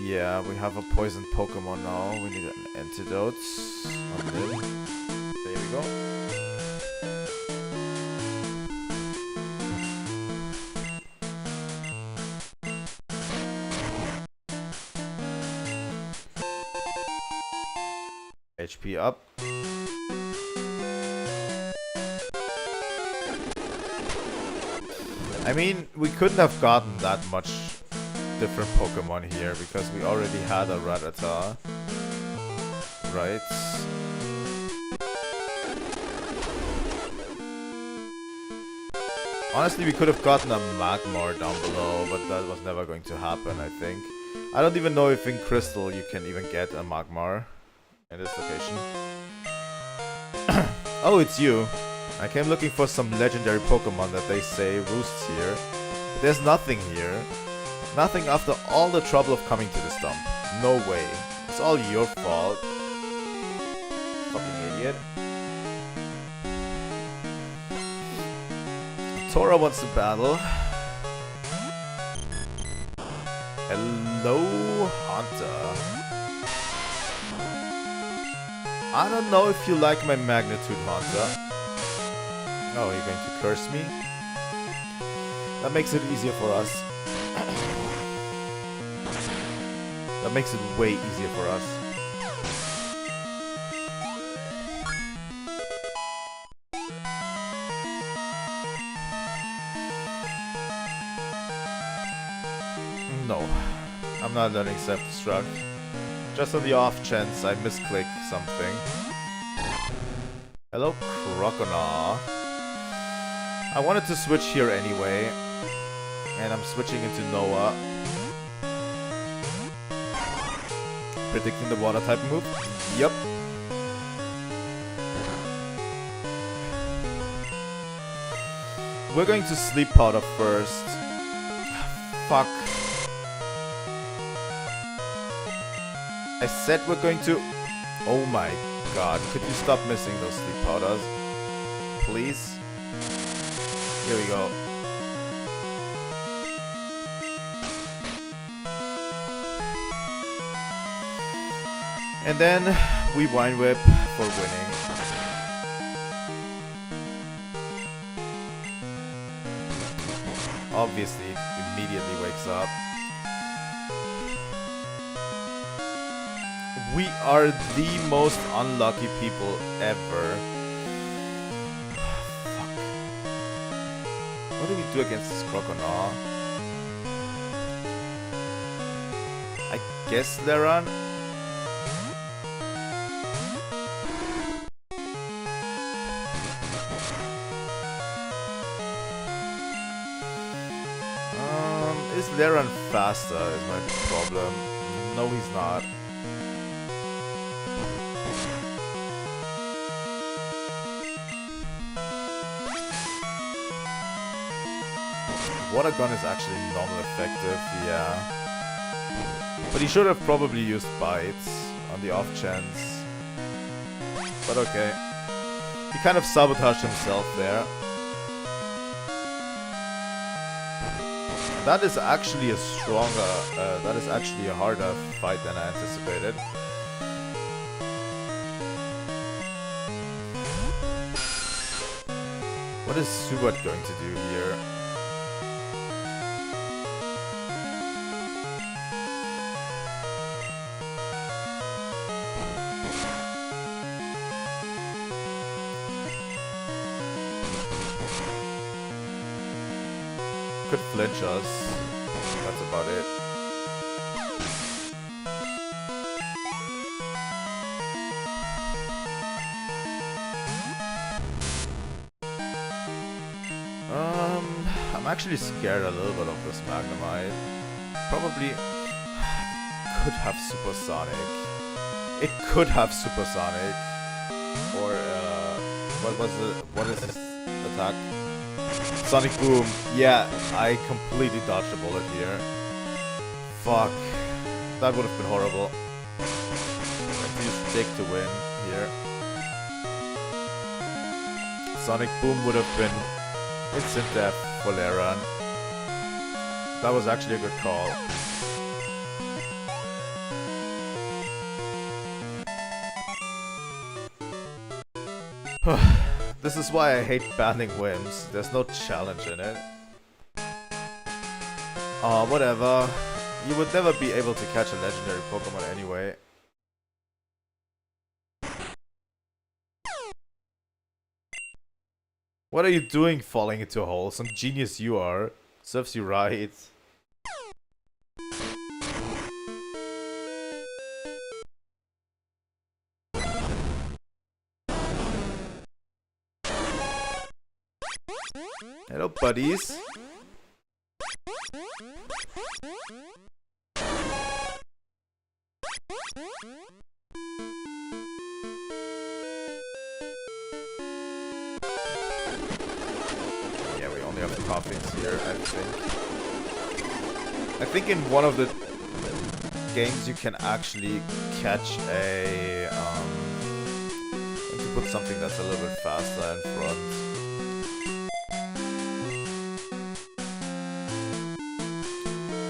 Yeah, we have a poison Pokemon now. We need an antidote on him. There we go. HP up. I mean, we couldn't have gotten that much different Pokemon here because we already had a Rattata. Right? Honestly, we could have gotten a Magmar down below, but that was never going to happen, I think. I don't even know if in Crystal you can even get a Magmar in this location. Oh, it's you. I came looking for some legendary Pokemon that they say roosts here. But there's nothing here. Nothing after all the trouble of coming to this dump. No way. It's all your fault. Fucking idiot. Tora wants to battle. Hello, Hunter. I don't know if you like my magnitude, Hunter. Oh, you're going to curse me? That makes it easier for us. That makes it way easier for us. No, I'm not learning self-destruct. Just on the off chance I misclick something. Hello, Croconaw. I wanted to switch here anyway, and I'm switching into Noah. Predicting the water type move? Yep. We're going to Sleep Powder first. Fuck. I said we're going to... Oh my god, could you stop missing those Sleep Powders? Please? Here we go. And then we Wine Whip for winning. Obviously, it immediately wakes up. We are the most unlucky people ever. Fuck. What do we do against this Croconaw? I guess Leran? Is Leran faster is my problem. No, he's not. Water Gun is actually normal effective, yeah. But he should have probably used Bites on the off chance. But okay. He kind of sabotaged himself there. That is actually a stronger, that is actually a harder fight than I anticipated. What is Subat going to do here? Could flinch us. That's about it. I'm actually scared a little bit of this Magnemite. Probably could have Supersonic. It could have Supersonic. Or what is this attack? Sonic Boom. Yeah, I completely dodged a bullet here. Fuck. That would have been horrible. I used Dig to win here. Sonic Boom would have been instant death for Leran. That was actually a good call. This is why I hate banning whims. There's no challenge in it. Oh, whatever. You would never be able to catch a legendary Pokemon anyway. What are you doing falling into a hole? Some genius you are. Serves you right. Hello, buddies. Yeah, we only have the coffins here, I think. I think in one of the games you can actually catch a... I need to put something that's a little bit faster in front.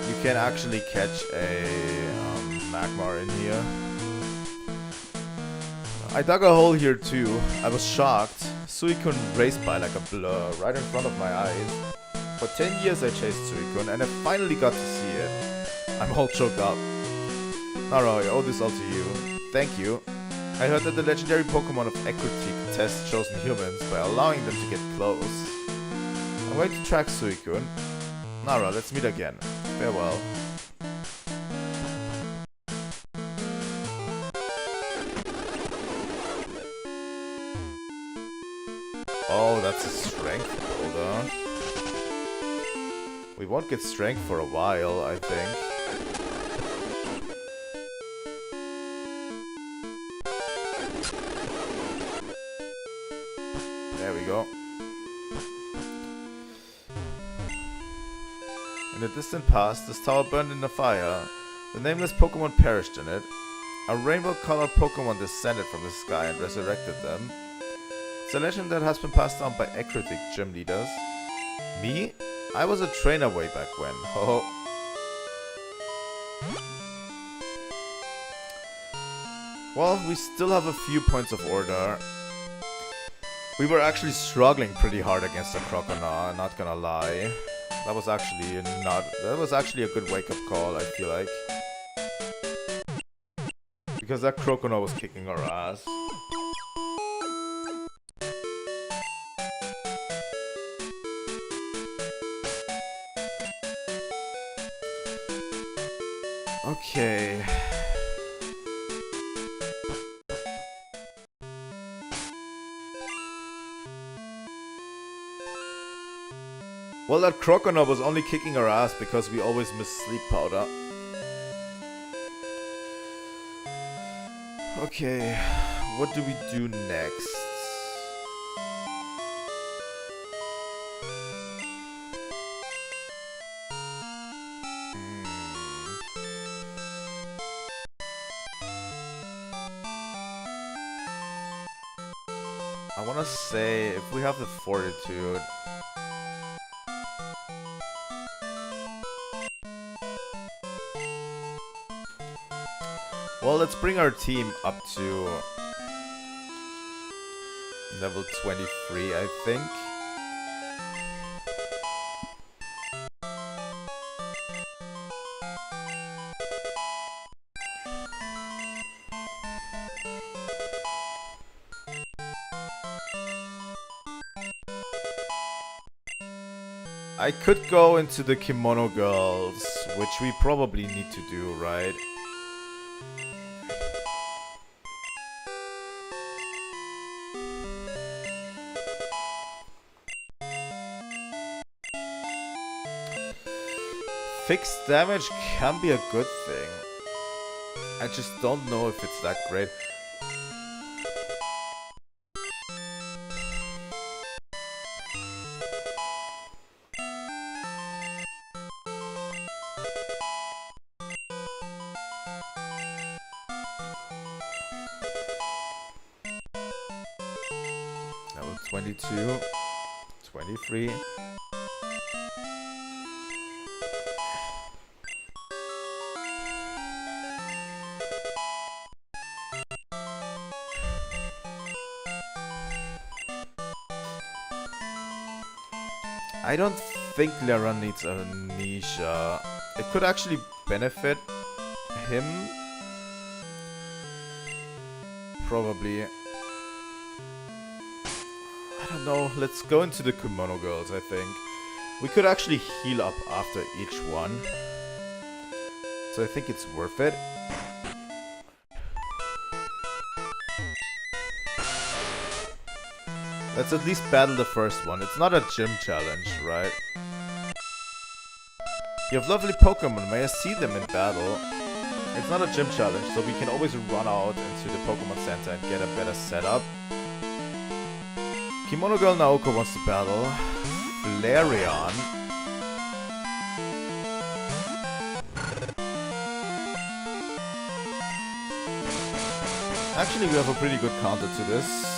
You can actually catch a Magmar in here. I dug a hole here too. I was shocked. Suicune raced by like a blur right in front of my eyes. For 10 years I chased Suicune and I finally got to see it. I'm all choked up. Naro, I owe this all to you. Thank you. I heard that the legendary Pokemon of Ecruteak test chosen humans by allowing them to get close. I'm going to track Suicune. Nara, let's meet again. Farewell. Oh, that's a strength builder. We won't get strength for a while, I think. There we go. In the distant past, this tower burned in a fire. The nameless Pokemon perished in it. A rainbow-colored Pokemon descended from the sky and resurrected them. It's a legend that has been passed down by Ecruteak gym leaders. Me? I was a trainer way back when. Oh. Well, we still have a few points of order. We were actually struggling pretty hard against the Croconaw, not gonna lie. That was actually a good wake-up call, I feel like. Because that Croconaw was kicking our ass. Okay. Well, that Croconaw was only kicking our ass because we always miss sleep powder. Okay, what do we do next? I want to say, if we have the fortitude... Well, let's bring our team up to level 23, I think. I could go into the Kimono Girls, which we probably need to do, right? Fixed damage can be a good thing. I just don't know if it's that great. Level 22, 23. I don't think Lera needs Amnesia. It could actually benefit him. Probably. I don't know. Let's go into the Kimono Girls, I think. We could actually heal up after each one. So I think it's worth it. Let's at least battle the first one. It's not a gym challenge, right? You have lovely Pokemon. May I see them in battle? It's not a gym challenge, so we can always run out into the Pokemon Center and get a better setup. Kimono Girl Naoko wants to battle Flareon. Actually, we have a pretty good counter to this.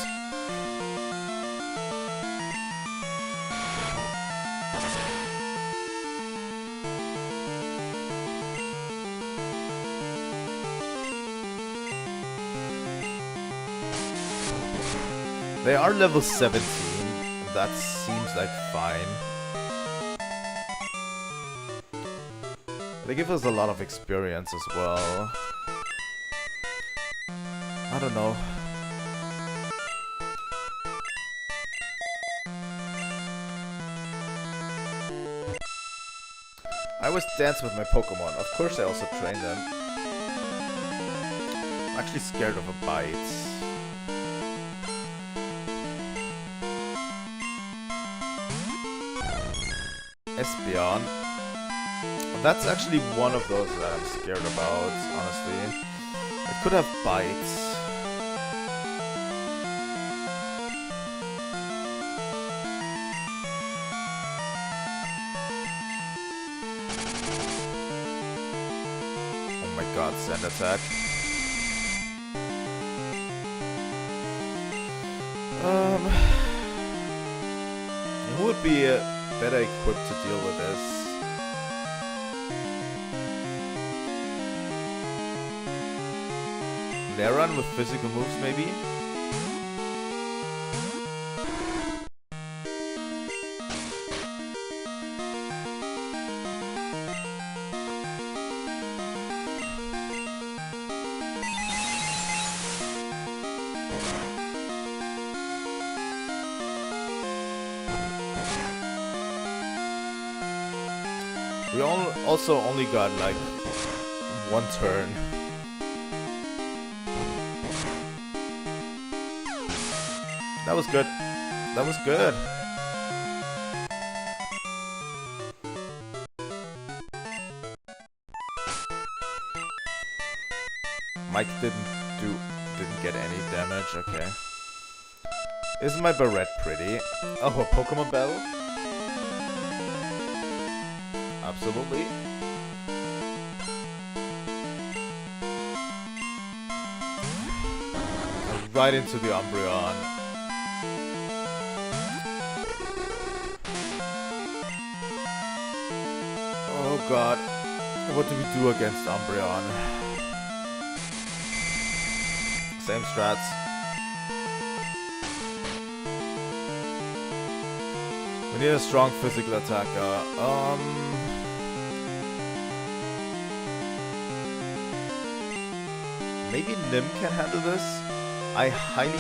They are level 17, that seems like fine. They give us a lot of experience as well. I don't know. I always dance with my Pokemon. Of course I also train them. I'm actually scared of a bite. Espeon. That's actually one of those that I'm scared about, honestly. It could have bites. Oh my god, sand attack. Who would be better equipped to deal with this? Lairon with physical moves, maybe? We also only got like one turn. That was good. That was good. Mike didn't get any damage. Okay. Isn't my Barrette pretty? Oh, a Pokemon battle? Absolutely. Right into the Umbreon. Oh god. What do we do against Umbreon? Same strats. We need a strong physical attacker. Maybe Nim can handle this? I highly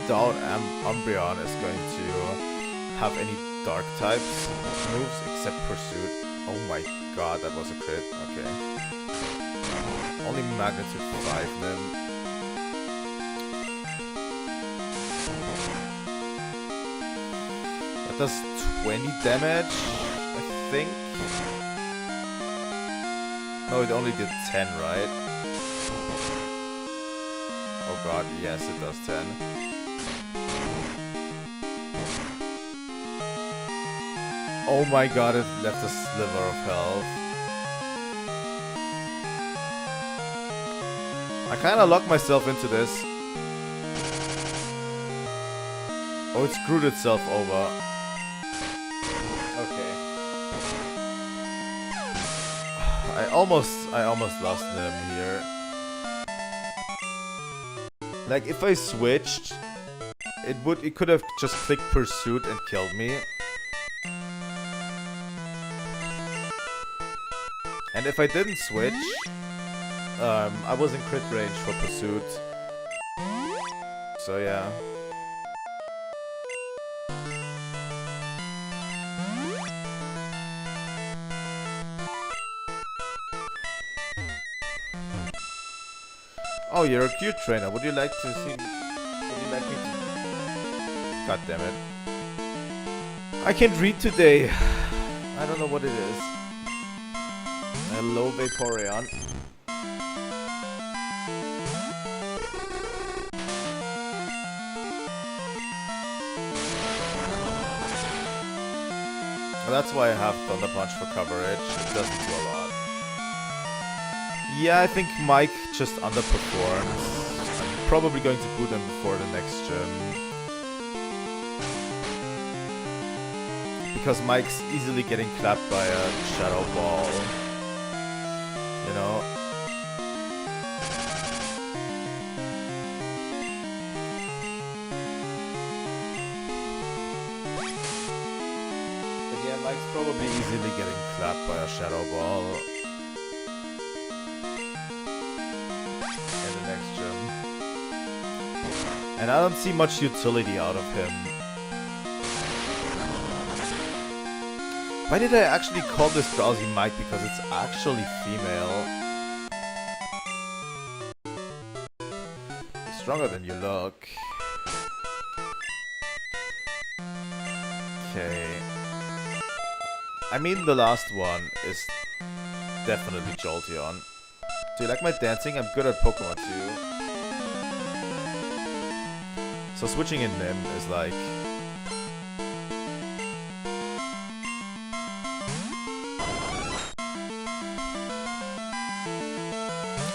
doubt Umbreon is going to have any dark types moves except Pursuit. Oh my god, that was a crit. Okay. Only magnitude 5 Nim. That does 20 damage, I think. No, it only did 10, right? Oh god, yes, it does 10. Oh my god, it left a sliver of health. I kinda locked myself into this. Oh, it screwed itself over. Okay. I almost lost them here. Like, if I switched, it could have just clicked Pursuit and killed me. And if I didn't switch, I was in crit range for Pursuit. So yeah. Oh, you're a cute trainer. Would you like to see? Would you like me to? God damn it! I can't read today. I don't know what it is. Hello, Vaporeon. Well, that's why I have Thunder Punch for coverage. It doesn't do a lot. Yeah, I think Mike just underperforms. I'm probably going to boot him before the next gym. Because Mike's easily getting clapped by a Shadow Ball. You know? But yeah, Mike's probably easily getting clapped by a Shadow Ball. And I don't see much utility out of him. Why did I actually call this Drowsy Mike? Because it's actually female. You're stronger than you look. Okay. I mean, the last one is definitely Jolteon. Do you like my dancing? I'm good at Pokemon too. So switching in Nim is like...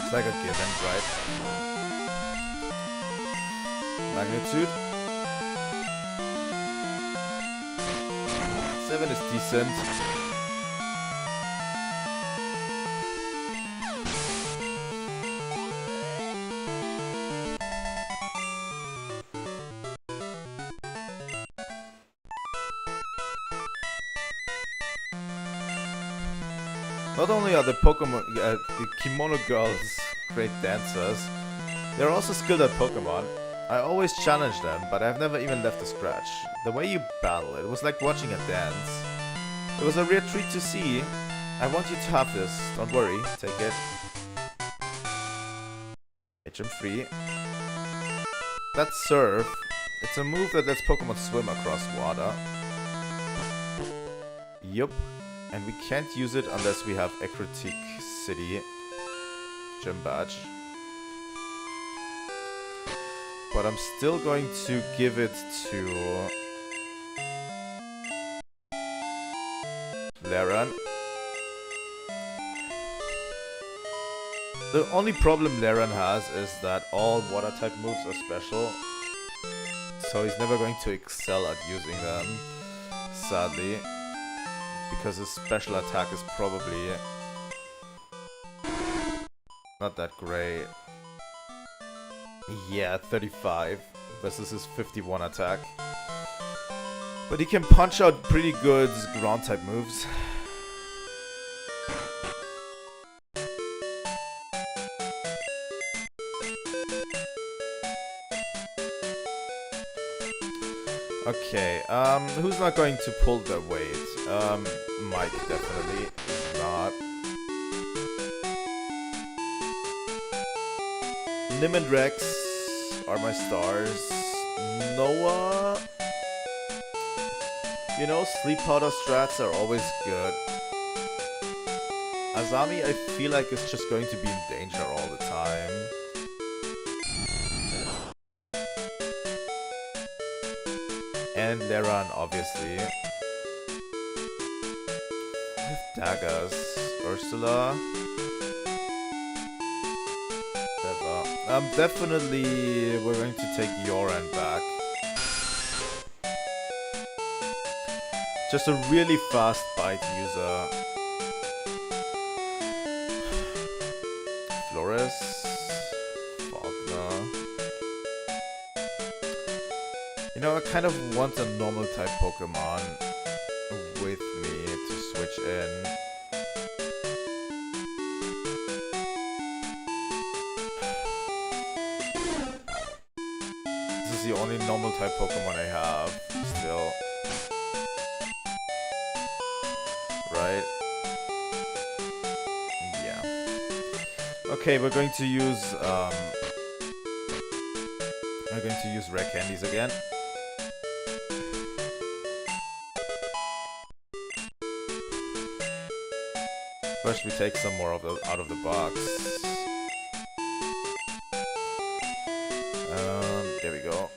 It's like a given, right? Magnitude. 7 is decent. Not only are the Pokemon, the Kimono girls great dancers, they're also skilled at Pokemon. I always challenge them, but I've never even left a scratch. The way you battle, it was like watching a dance. It was a real treat to see. I want you to have this. Don't worry, take it. HM free. That's Surf. It's a move that lets Pokemon swim across water. Yup. And we can't use it unless we have Ecruteak City Gym Badge. But I'm still going to give it to Laren. The only problem Laren has is that all water type moves are special. So he's never going to excel at using them, sadly. Because his special attack is probably not that great. Yeah, 35 versus his 51 attack. But he can punch out pretty good ground type moves. Okay, who's not going to pull the weight? Mike definitely is not. Nim and Rex are my stars. Noah... You know, sleep powder strats are always good. Azami, I feel like is just going to be in danger all the time. And Laren, obviously. With daggers. Ursula. Never. Definitely we're going to take Yoran back. Just a really fast bite user. Flores. Faulkner. know, I kind of want a normal type Pokemon with me to switch in. This is the only normal type Pokemon I have still. Right? Yeah. Okay, we're going to use red candies again. First, we take some more of out of the box. There we go.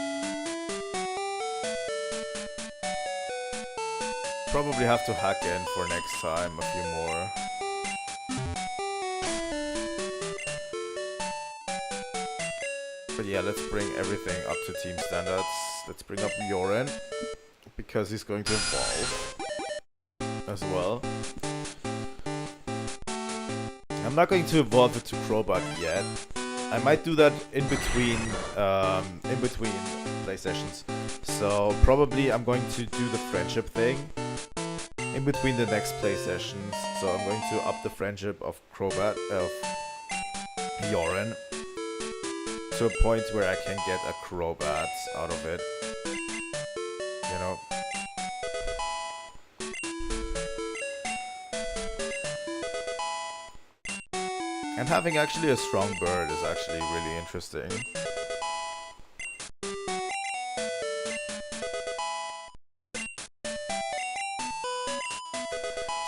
Probably have to hack in for next time a few more. But yeah, let's bring everything up to team standards. Let's bring up Yorin, because he's going to evolve as well. I'm not going to evolve it to Crobat yet. I might do that in between play sessions. So probably I'm going to do the friendship thing in between the next play sessions. So I'm going to up the friendship of Yorin to a point where I can get a Crobat out of it. You know. And having actually a strong bird is actually really interesting.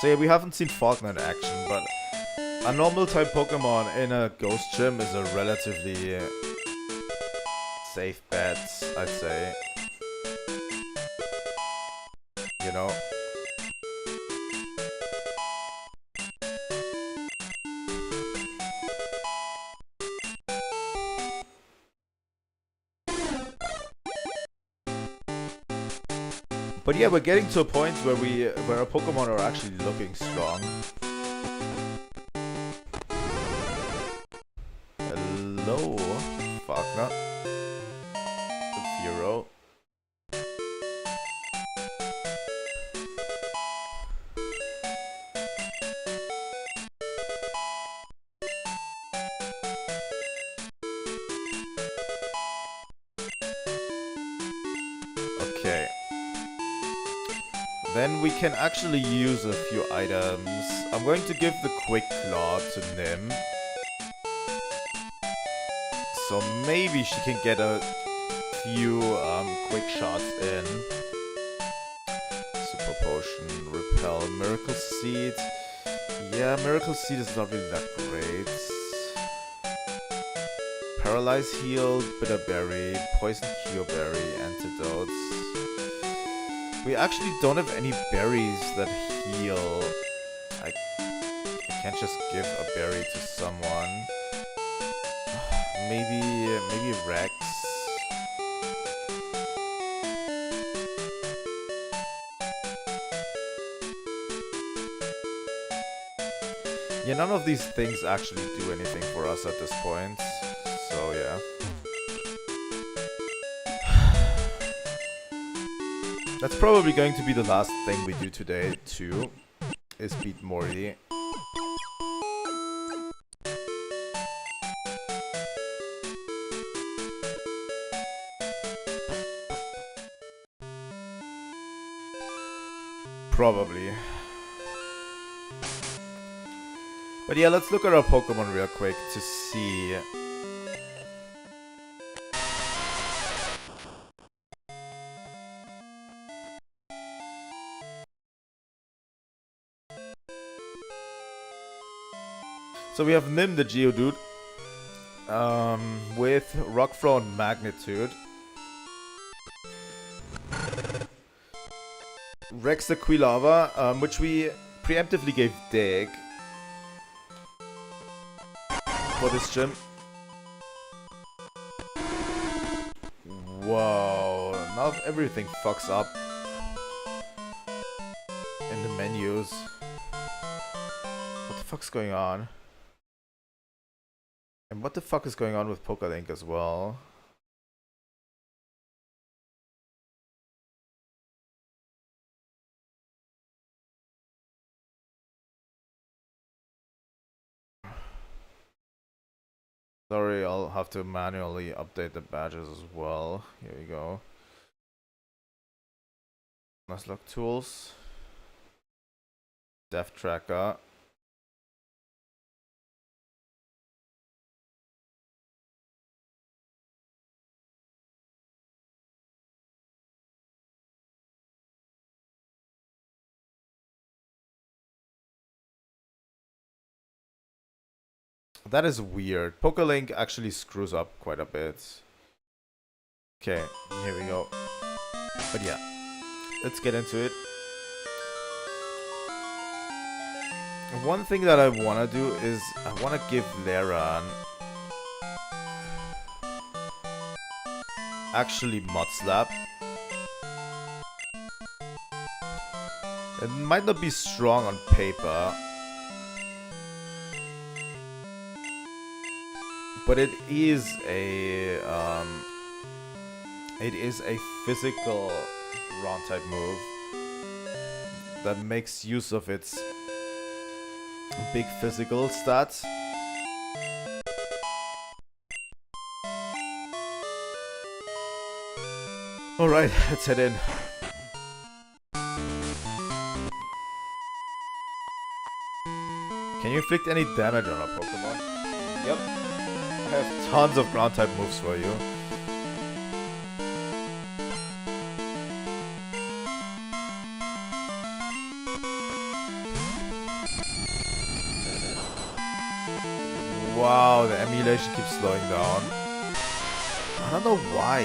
So yeah, we haven't seen Faulkner in action, but a normal type Pokemon in a Ghost Gym is a relatively safe bet, I'd say. You know? But yeah, we're getting to a point where our Pokemon are actually looking strong. Hello, Faulkner. Furo. Okay. Then we can actually use a few items. I'm going to give the Quick Claw to Nim. So maybe she can get a few quick shots in. Super Potion, Repel, Miracle Seed. Yeah, Miracle Seed is not really that great. Paralyze Heal, Bitter Berry, Poison Cure Berry, Antidotes. We actually don't have any berries that heal. I can't just give a berry to someone. Maybe Rex. Yeah, none of these things actually do anything for us at this point. So yeah. That's probably going to be the last thing we do today, too, is beat Morty. Probably. But yeah, let's look at our Pokemon real quick to see. So we have Nim the Geodude with Rock Throw and Magnitude. Rex the Quilava, which we preemptively gave Dig for this gym. Whoa, now everything fucks up in the menus. What the fuck's going on? And what the fuck is going on with PokeLink as well? Sorry, I'll have to manually update the badges as well. Here we go. Nuzlocke tools. Dev tracker. That is weird. PokeLink actually screws up quite a bit. Okay, here we go. But yeah, let's get into it. One thing that I want to do is I want to give Laran actually Mud Slap. It might not be strong on paper, but it is a physical ground type move that makes use of its big physical stats. Alright, let's head in. Can you inflict any damage on a Pokemon? Yep. I have tons of ground type moves for you. Wow, the emulation keeps slowing down. I don't know why.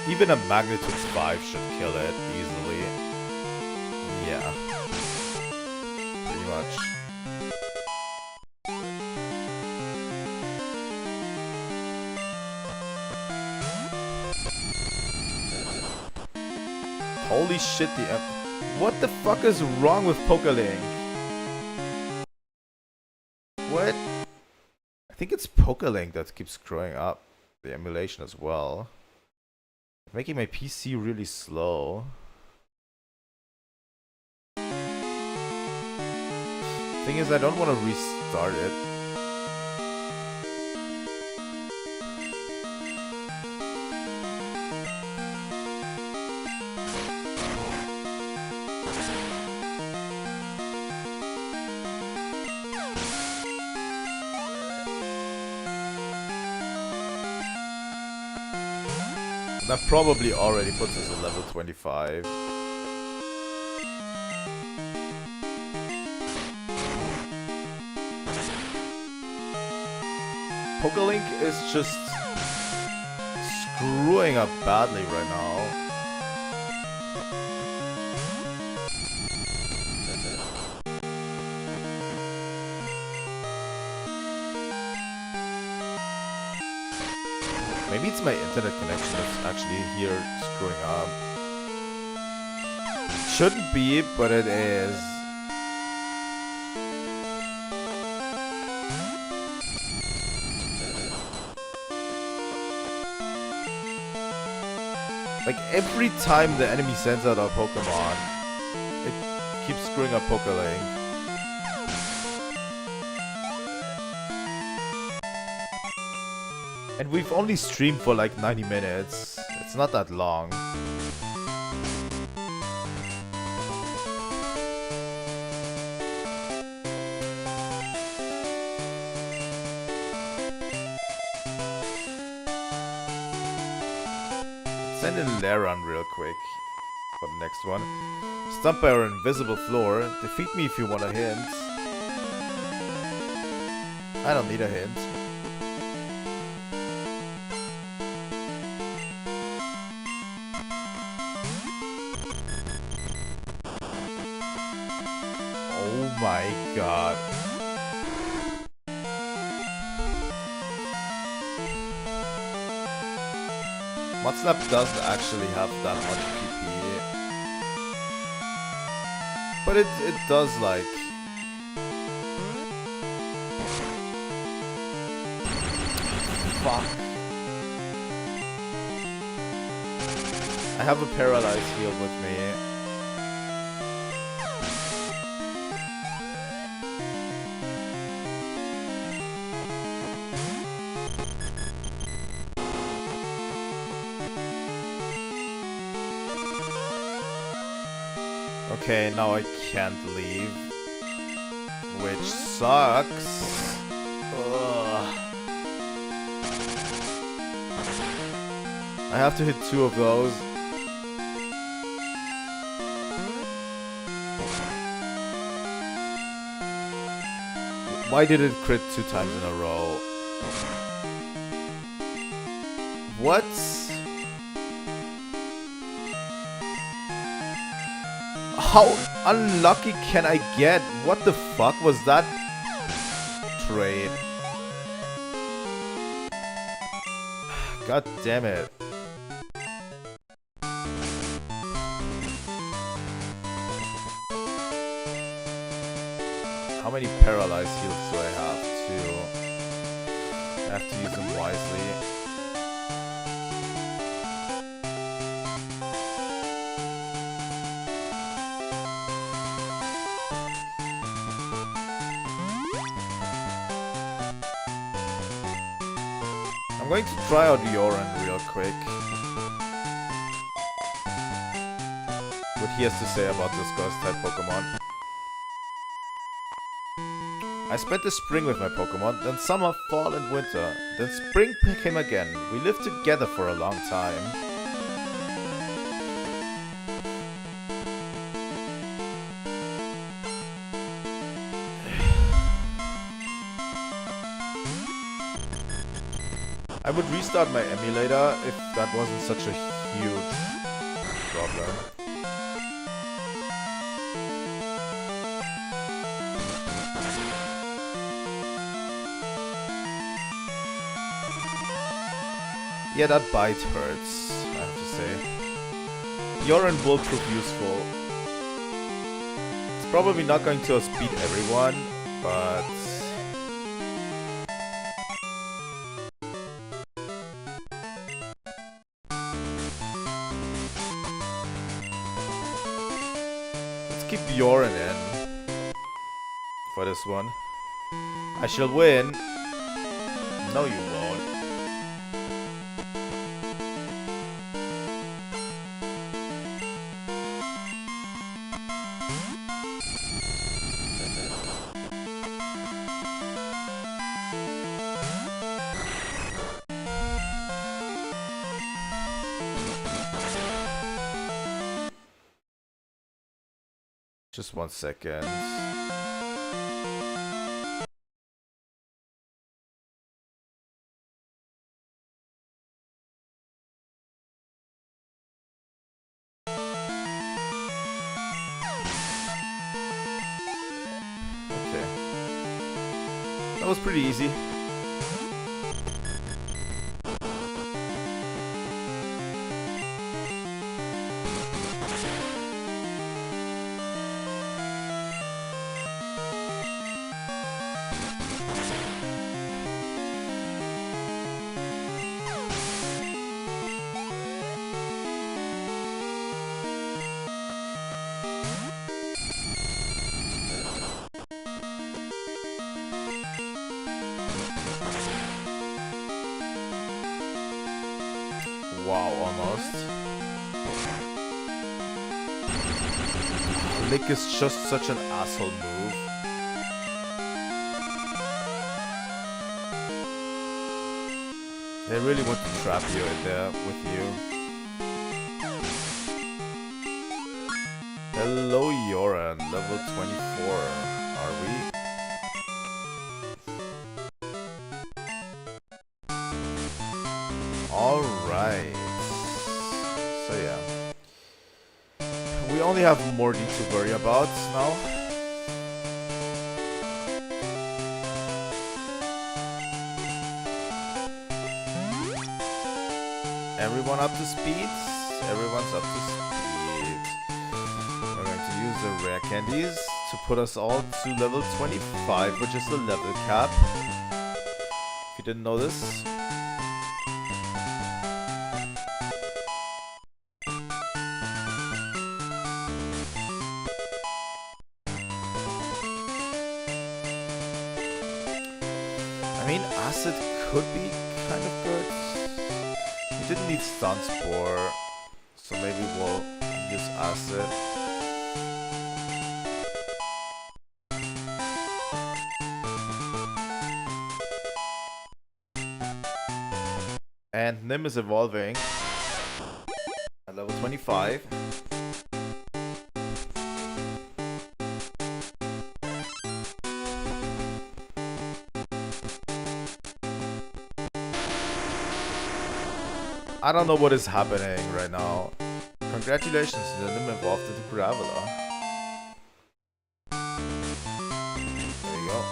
Even a Magnitude 5 should kill it easily. Yeah. Pretty much. Holy shit, what the fuck is wrong with PokeLink? What? I think it's PokeLink that keeps screwing up the emulation as well. Making my PC really slow. Thing is, I don't want to restart it. That probably already puts us at level 25. PokeLink is just screwing up badly right now. Maybe it's my internet connection that's actually here screwing up. Shouldn't be, but it is. Like every time the enemy sends out a Pokemon, it keeps screwing up PokeLink. And we've only streamed for like 90 minutes. It's not that long. Send in Laran real quick for the next one. Stump by our invisible floor. Defeat me if you want a hint. I don't need a hint. Oh my god. Mudslap doesn't actually have that much PP. But it does like... Fuck. I have a paralyzed heal with me. Okay, now I can't leave. Which sucks. Ugh. I have to hit 2 of those. Why did it crit 2 times in a row? What? How unlucky can I get? What the fuck was that trade? God damn it. How many paralyzed heals do I have? 2. I have to use them wisely. I'm going to try out Yoran real quick. What he has to say about this ghost-type Pokemon. I spent the spring with my Pokemon, then summer, fall and winter. Then spring came again. We lived together for a long time. I would restart my emulator if that wasn't such a huge problem. Yeah, that bite hurts, I have to say. Yoran will prove useful. It's probably not going to outspeed everyone, but... let's keep Yoran in for this one. I shall win. No, you won't. Just 1 second. Okay. That was pretty easy. Wow, almost. Lick is just such an asshole move. They really want to trap you in there with you. Hello, Yoran, level 24. Are we? Alright. So yeah. We only have Morty to worry about now. Everyone up to speed? Everyone's up to speed. We're going to use the rare candies to put us all to level 25, which is the level cap. If you didn't know this. I mean, acid could be kind of good. We didn't need Stun Spore, so maybe we'll use acid. Nim is evolving at level 25. I don't know what is happening right now. Congratulations, the Nim evolved into Graveler. There you go.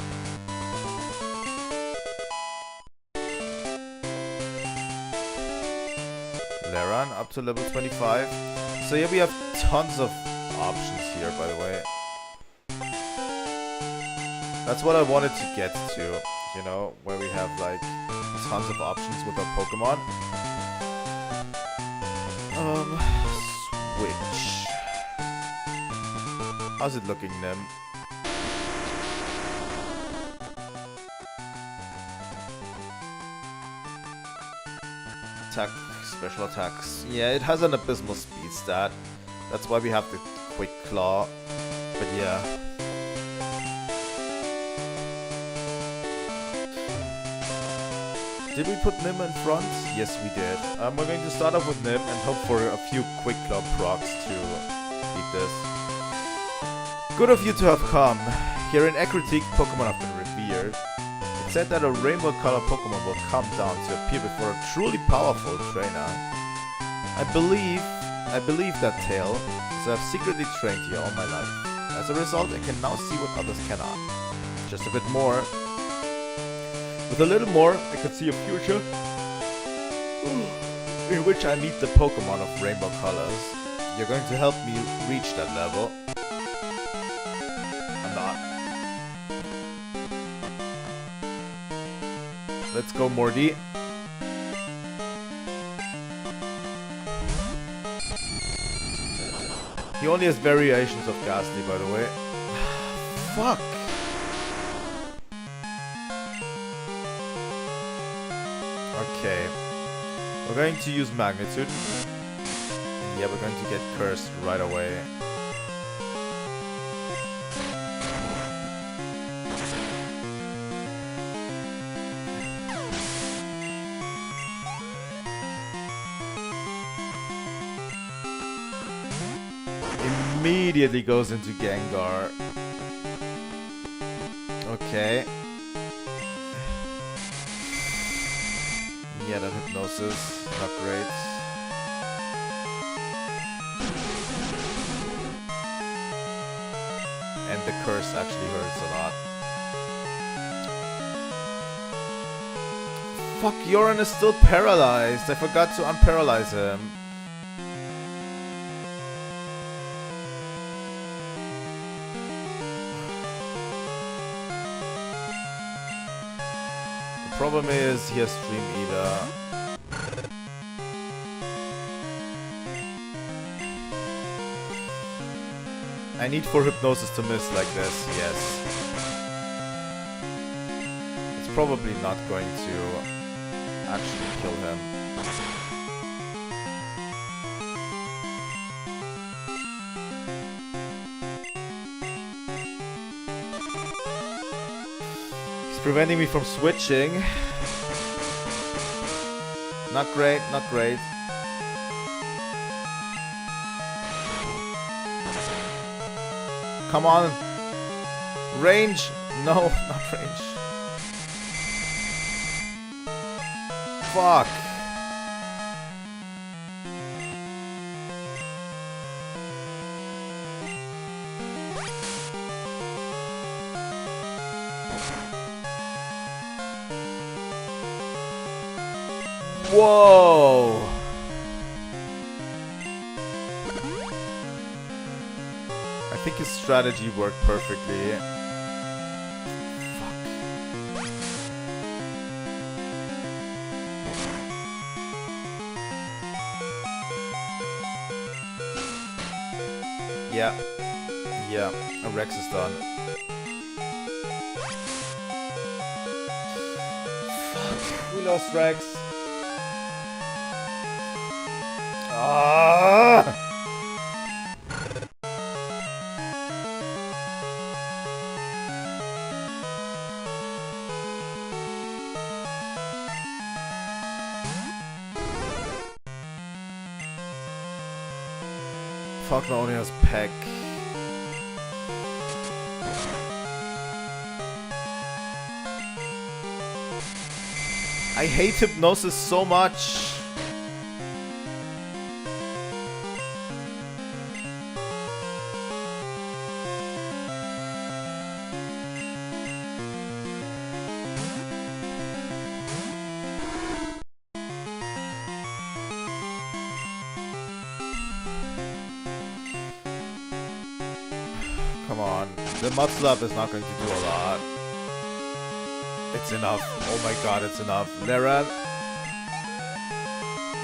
Laran up to level 25. So yeah, we have tons of options here, by the way. That's what I wanted to get to, you know, where we have like tons of options with our Pokemon. Switch. How's it looking, Nim? Attack, special attacks. Yeah, it has an abysmal speed stat. That's why we have the Quick Claw. But yeah. Did we put Nim in front? Yes, we did. We're going to start off with Nim and hope for a few Quick Claw procs to beat this. Good of you to have come. Here in Ekritik, Pokemon have been revered. It's said that a rainbow-colored Pokemon will come down to appear before a truly powerful trainer. I believe that tale, so I've secretly trained here all my life. As a result, I can now see what others cannot. Just a bit more. With a little more, I could see a future in which I meet the Pokemon of rainbow colors. You're going to help me reach that level. I'm not. Let's go, Morty. He only has variations of Ghastly, by the way. Fuck. Okay, we're going to use Magnitude. Yeah, we're going to get cursed right away. Immediately goes into Gengar. Okay. Yeah, that Hypnosis, not great. And the curse actually hurts a lot. Fuck, Yoran is still paralyzed. I forgot to unparalyze him. Problem is, he has Stream Eater. I need for Hypnosis to miss like this, yes. It's probably not going to actually kill him. Preventing me from switching. Not great, not great. Come on. Range. No, not range. Fuck. Whoa! I think his strategy worked perfectly. Fuck. Yeah. Yeah, a Rex is done. Fuck, we lost Rex. Ah! Magna only has Peck. I hate Hypnosis so much. Come on. The Mud Slap is not going to do a lot. It's enough. Oh my god, it's enough. Lera,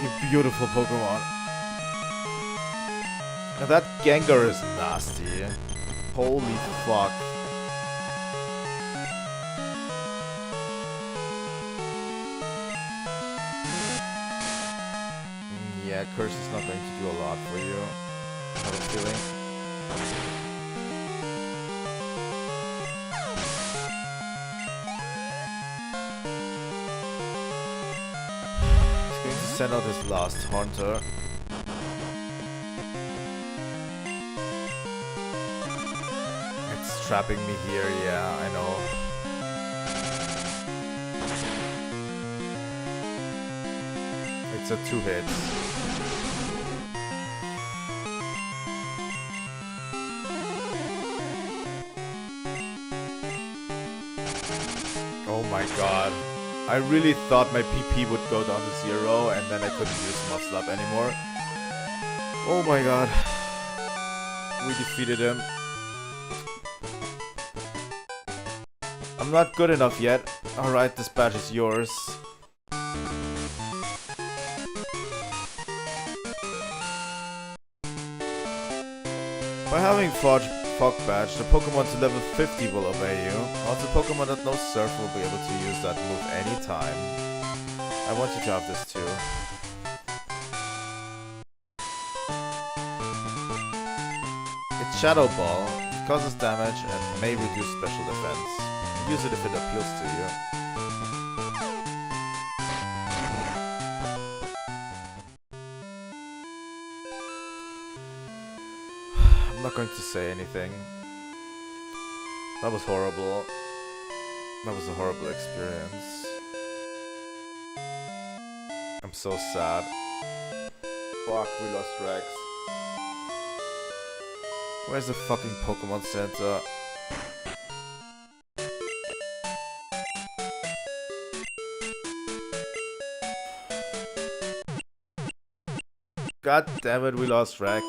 you beautiful Pokemon. And that Gengar is nasty. Holy fuck. Yeah, Curse is not going to do a lot for you. I have a feeling. Send out his last Haunter. It's trapping me here, yeah, I know. It's a 2-hit. Oh my god. I really thought my PP would go down to 0 and then I couldn't use Mudslap anymore. Oh my god. We defeated him. I'm not good enough yet. Alright, this badge is yours. By having Fog Badge, the Pokemon to level 50 will obey you. Also, Pokemon that knows Surf will be able to use that move anytime. I want you to have this too. It's Shadow Ball. It causes damage and may reduce special defense. Use it if it appeals to you. I'm not going to say anything. That was horrible. That was a horrible experience. I'm so sad. Fuck, we lost Rex. Where's the fucking Pokemon Center? God damn it, we lost Rex.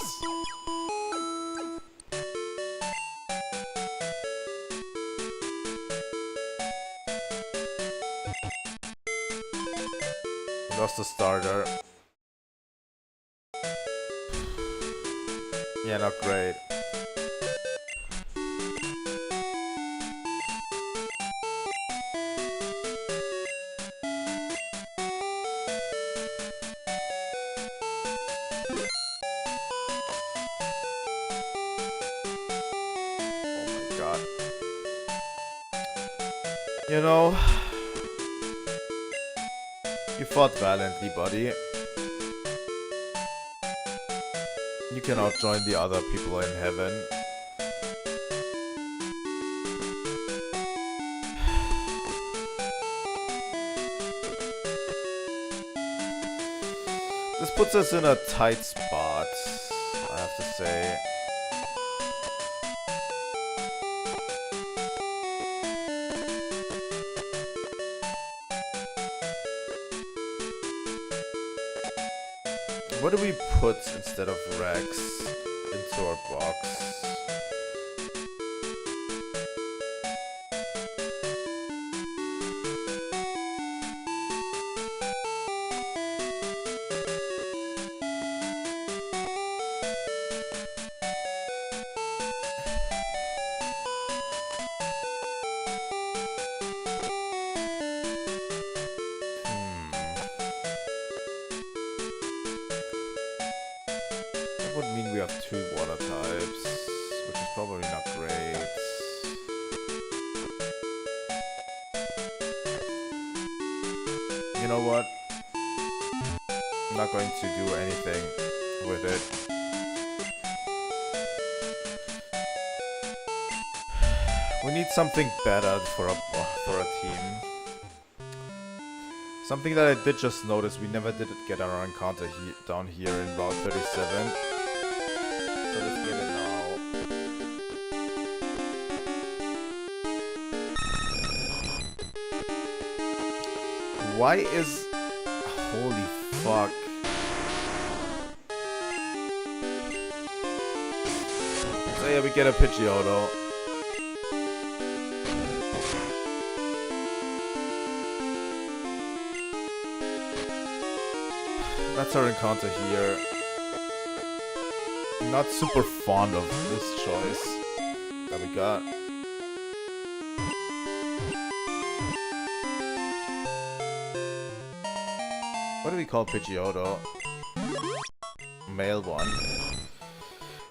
Lost the starter. Yeah, not great. Oh my god. You know, you fought valiantly, buddy. You can outjoin the other people in heaven. This puts us in a tight spot, I have to say. What do we put instead of Rex into our box? Would mean we have 2 water types, which is probably not great. You know what? I'm not going to do anything with it. We need something better for a team. Something that I did just notice, we never did get our encounter down here in Route 37. So let's get it now. Why is... Holy fuck. So yeah, we get a Pidgeotto. That's our encounter here. Not super fond of this choice that we got. What do we call Pidgeotto? Male one.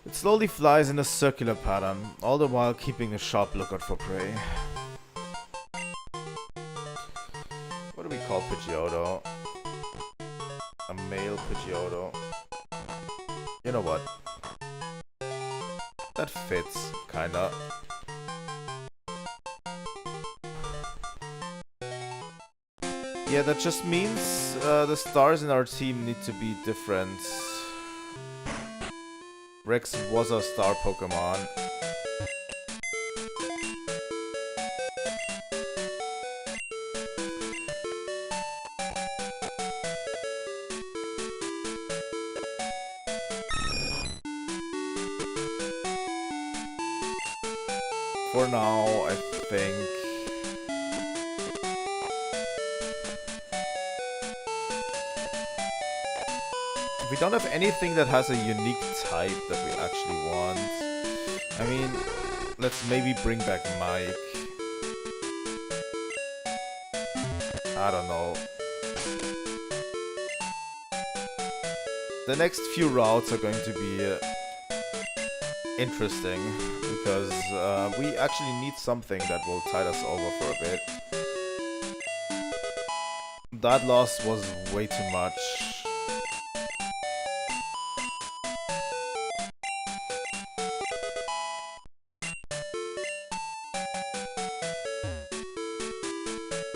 It slowly flies in a circular pattern, all the while keeping a sharp lookout for prey. What do we call Pidgeotto? A male Pidgeotto. You know what? That fits, kinda. Yeah, that just means the stars in our team need to be different. Rex was a star Pokemon. For now, I think... we don't have anything that has a unique type that we actually want. I mean, let's maybe bring back Mike. I don't know. The next few routes are going to be interesting because we actually need something that will tide us over for a bit. That loss was way too much.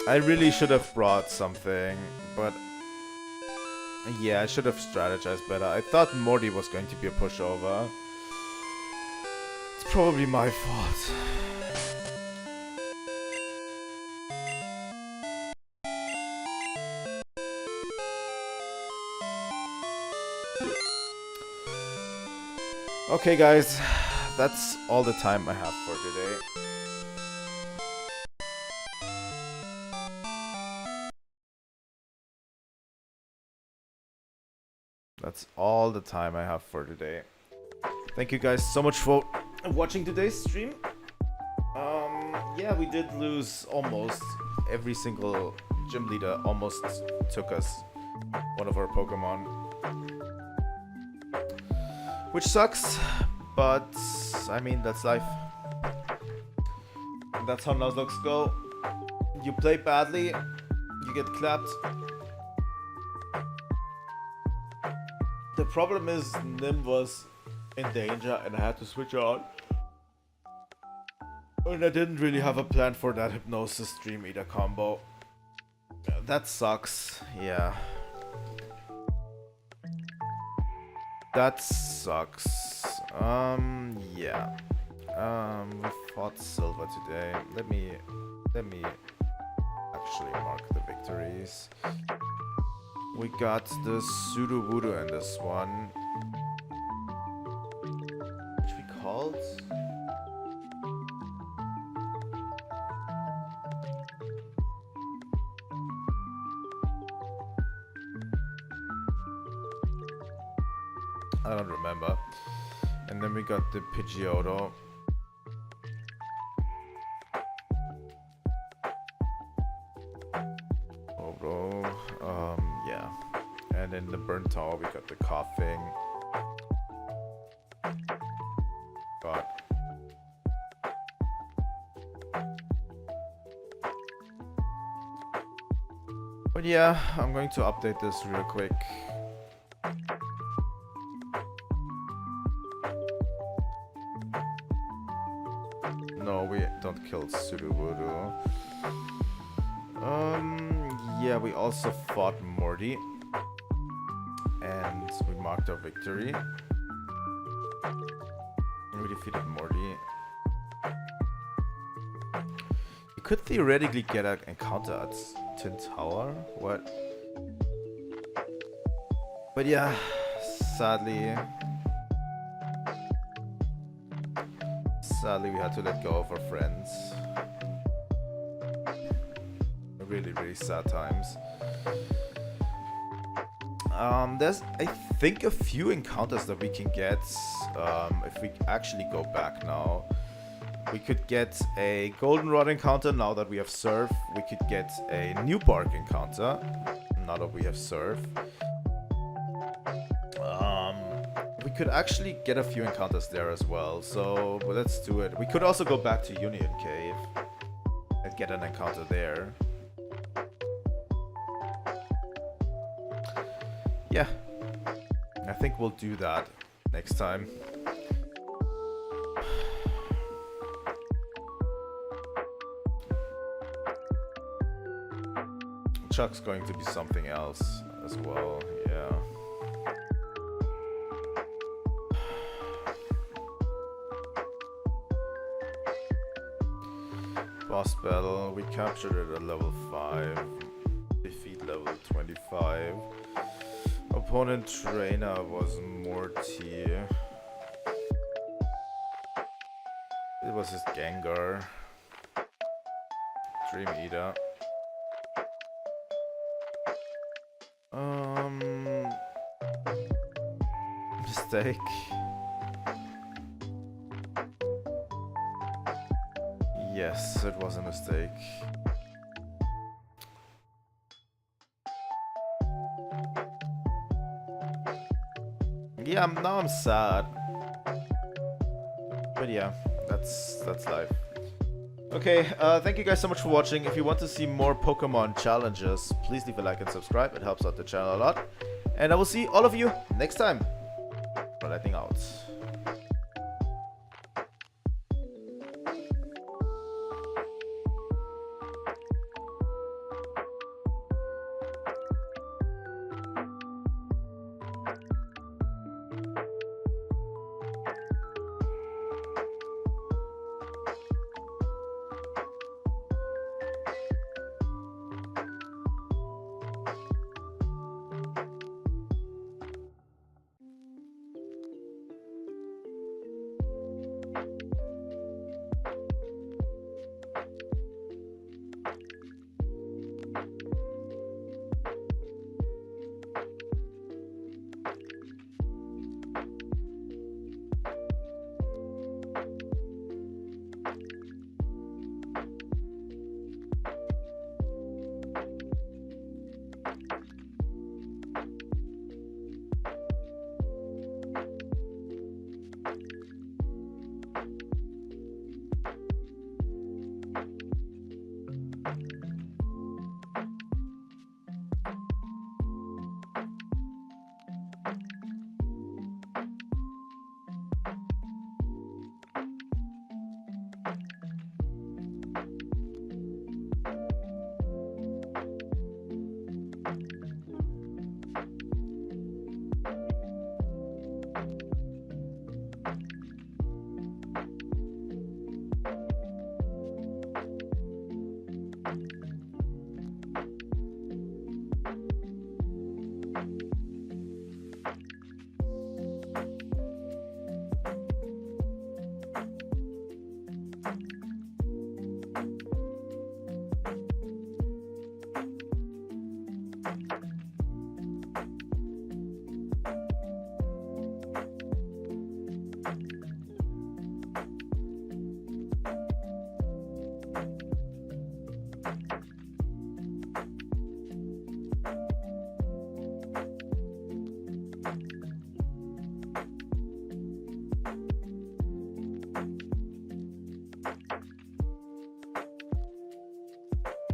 I really should have brought something, but yeah, I should have strategized better. I thought Morty was going to be a pushover. It's probably my fault. Okay guys, that's all the time I have for today. That's all the time I have for today. Thank you guys so much for watching today's stream. Yeah, we did lose almost every single gym leader. Almost took us one of our Pokemon, which sucks, but I mean that's life. And that's how Nuzlocke go. You play badly, you get clapped. The problem is Nim was in danger and I had to switch out. And I didn't really have a plan for that Hypnosis Dream Eater combo. That sucks, yeah. That sucks. Yeah. We fought Silver today. Let me actually mark the victories. We got the Sudowoodo in this one. Which we called? I don't remember. And then we got the Pidgeotto. Oh bro. Yeah. And in the Burnt Tower we got the Coughing. God. But yeah, I'm going to update this real quick. no, we don't kill Sudowoodo. Yeah, we also fought Morty. And we marked our victory. We defeated Morty. You could theoretically get an encounter at Tin Tower. What? But yeah, sadly we had to let go of our friends. Really, really sad times. There's, I think, a few encounters that we can get if we actually go back now. We could get a Goldenrod encounter now that we have Surf. We could get a New Bark encounter now that we have Surf. We could actually get a few encounters there as well, so let's do it. We could also go back to Union Cave and get an encounter there. Yeah, I think we'll do that next time. Chuck's going to be something else as well, yeah. Boss battle, we captured it at level 5, defeat level 25. Opponent trainer was Morty. It was his Gengar. Dream Eater. Mistake. Yes, it was a mistake. Yeah, now I'm sad. But yeah, that's life. Okay, thank you guys so much for watching. If you want to see more Pokemon challenges, please leave a like and subscribe. It helps out the channel a lot. And I will see all of you next time. Trilightning out.